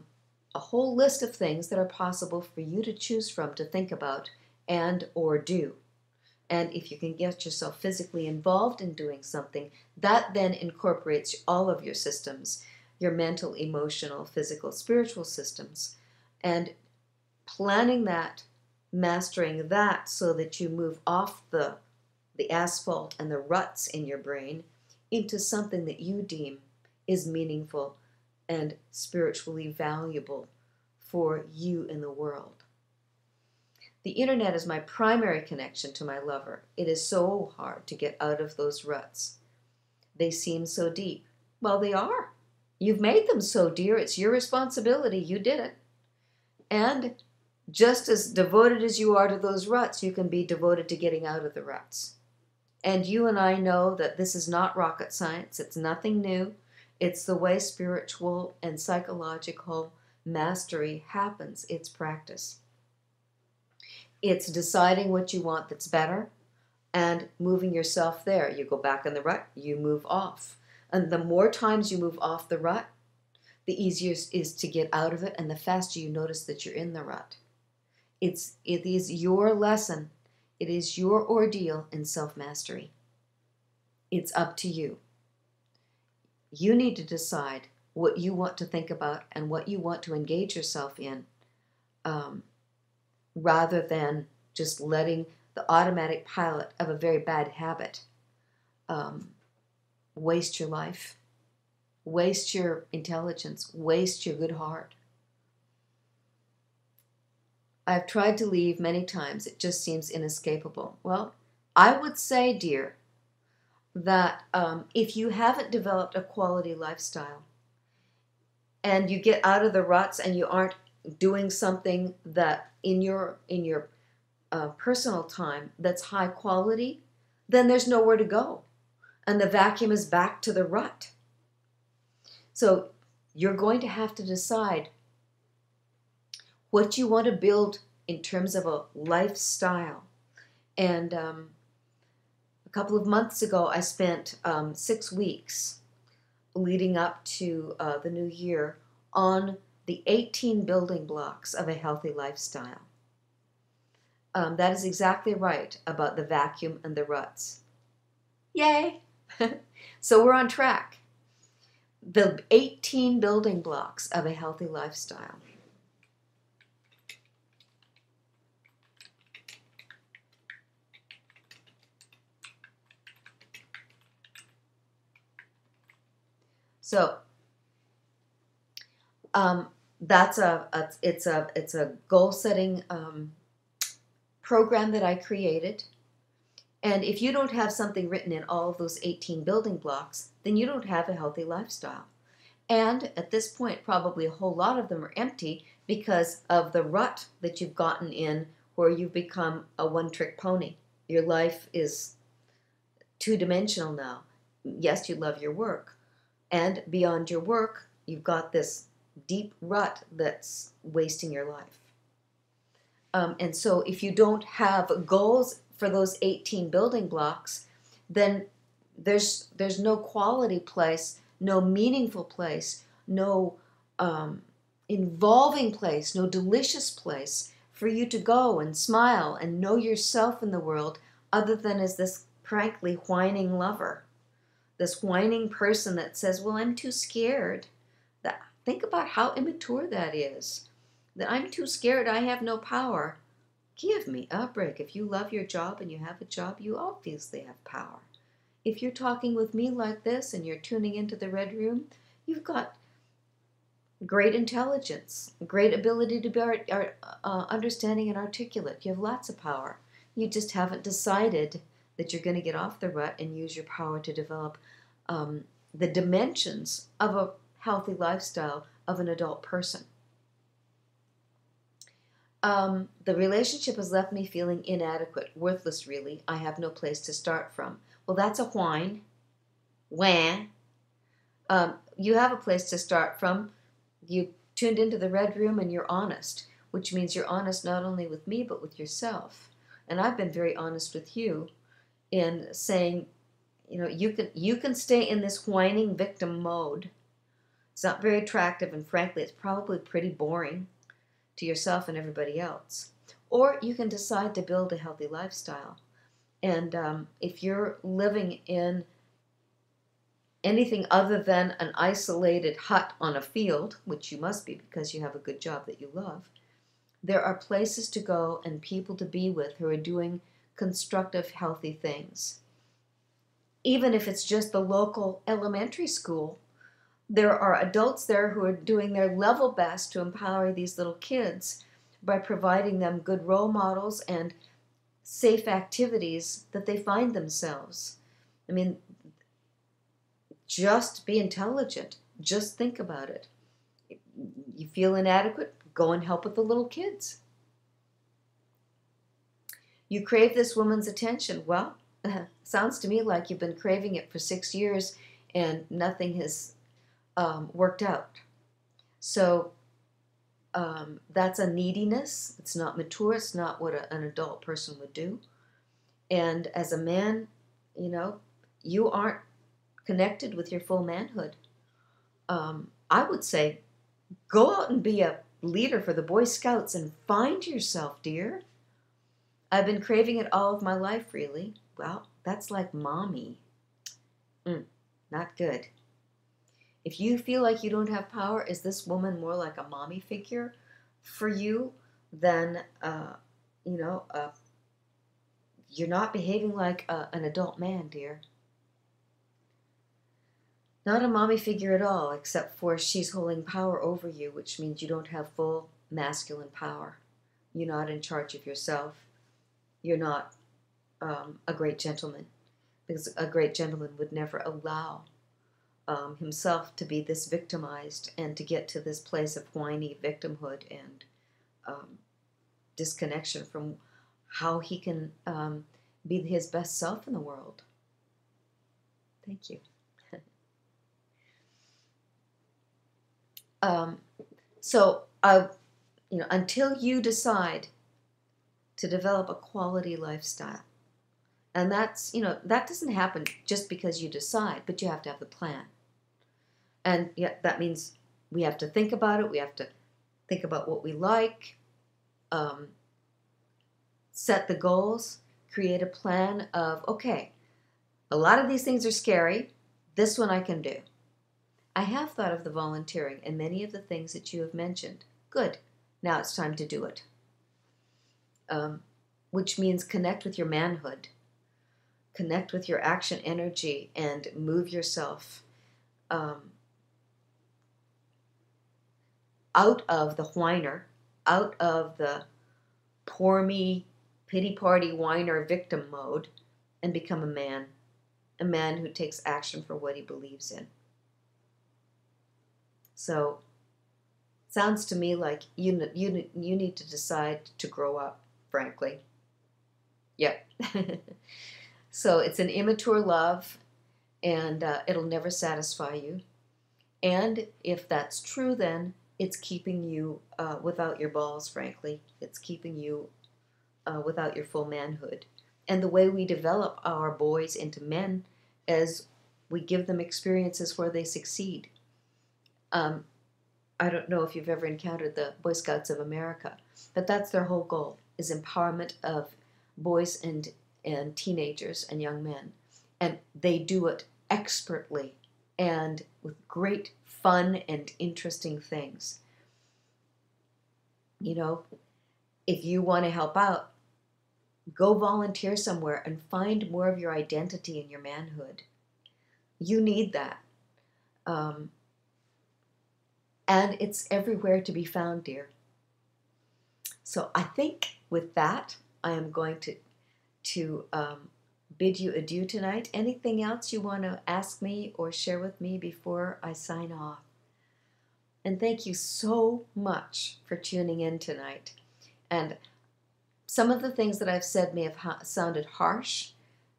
whole list of things that are possible for you to choose from, to think about and or do. And if you can get yourself physically involved in doing something, that then incorporates all of your systems, your mental, emotional, physical, spiritual systems, and planning that, mastering that so that you move off the asphalt and the ruts in your brain into something that you deem is meaningful and spiritually valuable for you in the world. The internet is my primary connection to my lover. It is so hard to get out of those ruts. They seem so deep. Well, they are. You've made them so dear. It's your responsibility. You did it. And just as devoted as you are to those ruts, you can be devoted to getting out of the ruts. And you and I know that this is not rocket science. It's nothing new. It's the way spiritual and psychological mastery happens. It's practice. It's deciding what you want that's better and moving yourself there. You go back in the rut, you move off. And the more times you move off the rut, the easier it is to get out of it, and the faster you notice that you're in the rut. It is your lesson. It is your ordeal in self-mastery. It's up to you. You need to decide what you want to think about and what you want to engage yourself in, rather than just letting the automatic pilot of a very bad habit waste your life, waste your intelligence, waste your good heart. I've tried to leave many times. It just seems inescapable. Well, I would say, dear, that if you haven't developed a quality lifestyle and you get out of the ruts and you aren't doing something that in your personal time that's high quality, then there's nowhere to go. And the vacuum is back to the rut. So you're going to have to decide what you want to build in terms of a lifestyle. And a couple of months ago, I spent 6 weeks leading up to the new year on the 18 building blocks of a healthy lifestyle. That is exactly right about the vacuum and the ruts. Yay! So we're on track. The 18 building blocks of a healthy lifestyle. So that's it's a goal setting program that I created. And if you don't have something written in all of those 18 building blocks, then you don't have a healthy lifestyle. And at this point, probably a whole lot of them are empty because of the rut that you've gotten in, where you've become a one-trick pony. Your life is two-dimensional now. Yes, you love your work. And beyond your work, you've got this deep rut that's wasting your life. And so if you don't have goals for those 18 building blocks, then there's no quality place, no meaningful place, no involving place, no delicious place for you to go and smile and know yourself in the world, other than as this frankly whining lover, this whining person that says, well, I'm too scared. Think about how immature that is. That I'm too scared, I have no power. Give me a break. If you love your job and you have a job, you obviously have power. If you're talking with me like this and you're tuning into the Red Room, you've got great intelligence, great ability to be understanding and articulate. You have lots of power. You just haven't decided that you're going to get off the rut and use your power to develop the dimensions of a healthy lifestyle of an adult person. The relationship has left me feeling inadequate, worthless really. I have no place to start from. Well, that's a whine. Wah. You have a place to start from. You tuned into the Red Room and you're honest, which means you're honest not only with me, but with yourself. And I've been very honest with you in saying, you know, you can stay in this whining victim mode. It's not very attractive, and frankly, it's probably pretty boring to yourself and everybody else. Or you can decide to build a healthy lifestyle. And if you're living in anything other than an isolated hut on a field, which you must be because you have a good job that you love, there are places to go and people to be with who are doing constructive, healthy things. Even if it's just the local elementary school, there are adults there who are doing their level best to empower these little kids by providing them good role models and safe activities that they find themselves. I mean, just be intelligent. Just think about it. You feel inadequate? Go and help with the little kids. You crave this woman's attention. Well, sounds to me like you've been craving it for 6 years and nothing has worked out. So that's a neediness. It's not mature. It's not what an adult person would do. And as a man, you know, you aren't connected with your full manhood. I would say go out and be a leader for the Boy Scouts and find yourself, dear. I've been craving it all of my life, really. Well, that's like mommy. Not good. If you feel like you don't have power, is this woman more like a mommy figure for you than, you're not behaving like an adult man, dear. Not a mommy figure at all, except for she's holding power over you, which means you don't have full masculine power. You're not in charge of yourself. You're not a great gentleman, because a great gentleman would never allow himself to be this victimized and to get to this place of whiny victimhood and disconnection from how he can be his best self in the world. Thank you. Until you decide to develop a quality lifestyle, and that's, that doesn't happen just because you decide, but you have to have the plan. And yeah, that means we have to think about it. We have to think about what we like, set the goals, create a plan of, okay, a lot of these things are scary. This one I can do. I have thought of the volunteering and many of the things that you have mentioned. Good. Now it's time to do it. Which means connect with your manhood. Connect with your action energy and move yourself out of the whiner, out of the poor me, pity party whiner victim mode, and become a man who takes action for what he believes in. So, sounds to me like you need to decide to grow up, frankly. Yep. So it's an immature love, and it'll never satisfy you. And if that's true, then it's keeping you without your balls, frankly. It's keeping you without your full manhood. And the way we develop our boys into men is we give them experiences where they succeed. I don't know if you've ever encountered the Boy Scouts of America, but that's their whole goal, is empowerment of boys and teenagers and young men. And they do it expertly and with great fun and interesting things. You know, if you want to help out, go volunteer somewhere and find more of your identity and your manhood. You need that. And it's everywhere to be found, dear. So I think with that, I am going to bid you adieu tonight. Anything else you want to ask me or share with me before I sign off? And thank you so much for tuning in tonight. And some of the things that I've said may have sounded harsh,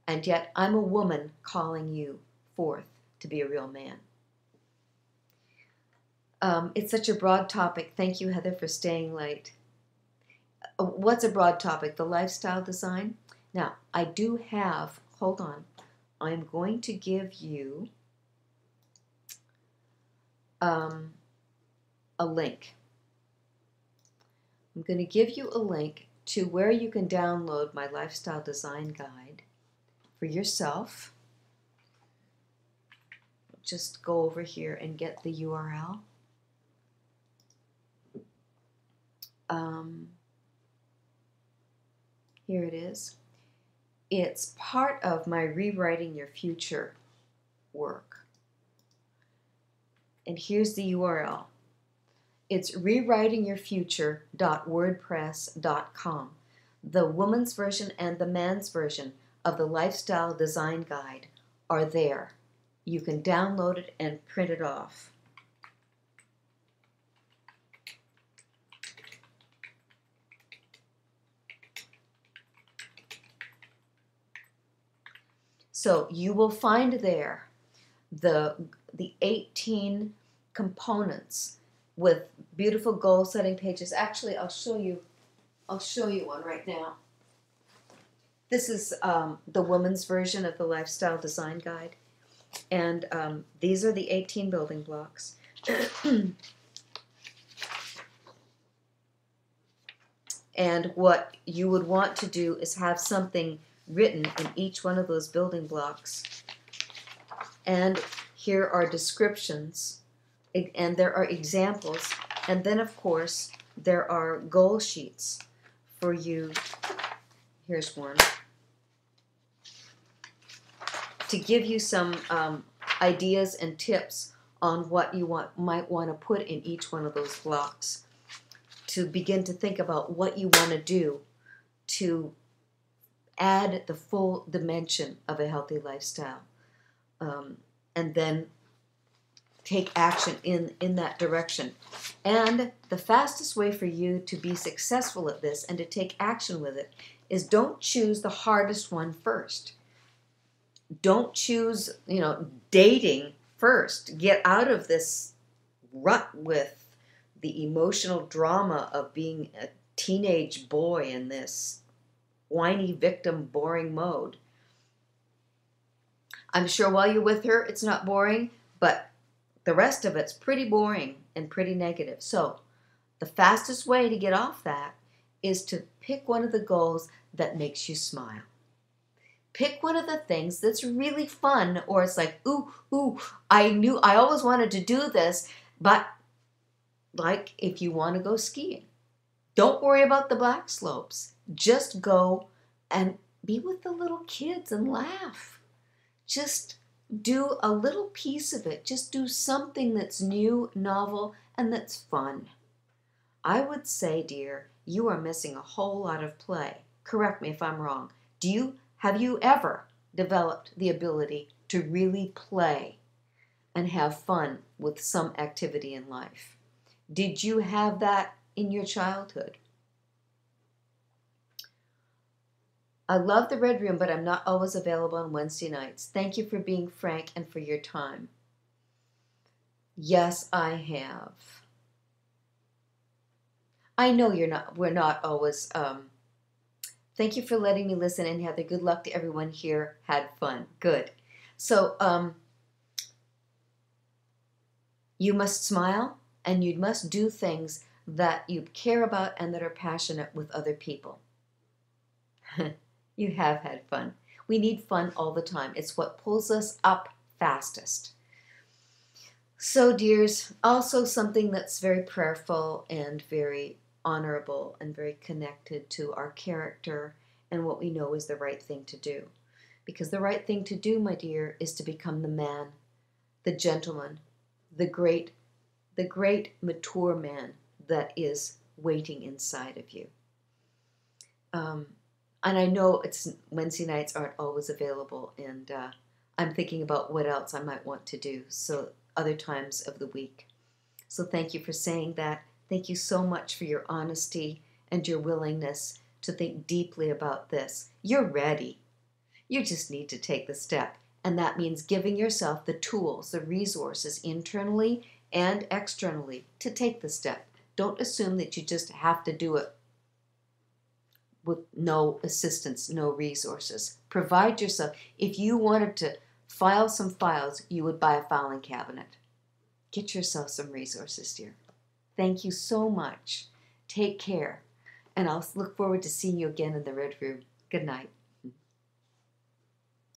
and yet I'm a woman calling you forth to be a real man. It's such a broad topic. Thank you, Heather, for staying late. What's a broad topic? The lifestyle design? Now, I do have, hold on, I'm going to give you a link. I'm going to give you a link to where you can download my lifestyle design guide for yourself. Just go over here and get the URL. Here it is. It's part of my Rewriting Your Future work. And here's the URL. It's rewritingyourfuture.wordpress.com. The woman's version and the man's version of the Lifestyle Design Guide are there. You can download it and print it off. So you will find there the 18 components with beautiful goal-setting pages. Actually, I'll show you one right now. This is the woman's version of the Lifestyle Design Guide, and these are the 18 building blocks. And what you would want to do is have something written in each one of those building blocks. And here are descriptions, and there are examples, and then of course there are goal sheets for you. Here's one to give you some ideas and tips on what you might want to put in each one of those blocks, to begin to think about what you want to do to add the full dimension of a healthy lifestyle, and then take action in that direction. And the fastest way for you to be successful at this and to take action with it is don't choose the hardest one first. Don't choose, dating first. Get out of this rut with the emotional drama of being a teenage boy in this whiny victim boring mode. I'm sure while you're with her it's not boring, but the rest of it's pretty boring and pretty negative. So the fastest way to get off that is to pick one of the goals that makes you smile. Pick one of the things that's really fun, or it's like, ooh, I always wanted to do this, but like if you want to go skiing, don't worry about the black slopes. Just go and be with the little kids and laugh. Just do a little piece of it. Just do something that's new, novel, and that's fun. I would say, dear, you are missing a whole lot of play. Correct me if I'm wrong. Have you ever developed the ability to really play and have fun with some activity in life? Did you have that in your childhood? I love the Red Room, but I'm not always available on Wednesday nights. Thank you for being frank and for your time. Yes, I have. I know we're not always, thank you for letting me listen, and Heather, good luck to everyone here. Had fun. Good. So, you must smile, and you must do things that you care about and that are passionate with other people. You have had fun. We need fun all the time. It's what pulls us up fastest. So, dears, also something that's very prayerful and very honorable and very connected to our character and what we know is the right thing to do. Because the right thing to do, my dear, is to become the man, the gentleman, the great mature man that is waiting inside of you. And I know Wednesday nights aren't always available, and I'm thinking about what else I might want to do, so other times of the week. So thank you for saying that. Thank you so much for your honesty and your willingness to think deeply about this. You're ready. You just need to take the step, and that means giving yourself the tools, the resources internally and externally to take the step. Don't assume that you just have to do it with no assistance, no resources. Provide yourself. If you wanted to file some files, you would buy a filing cabinet. Get yourself some resources, dear. Thank you so much. Take care. And I'll look forward to seeing you again in the Red Room. Good night.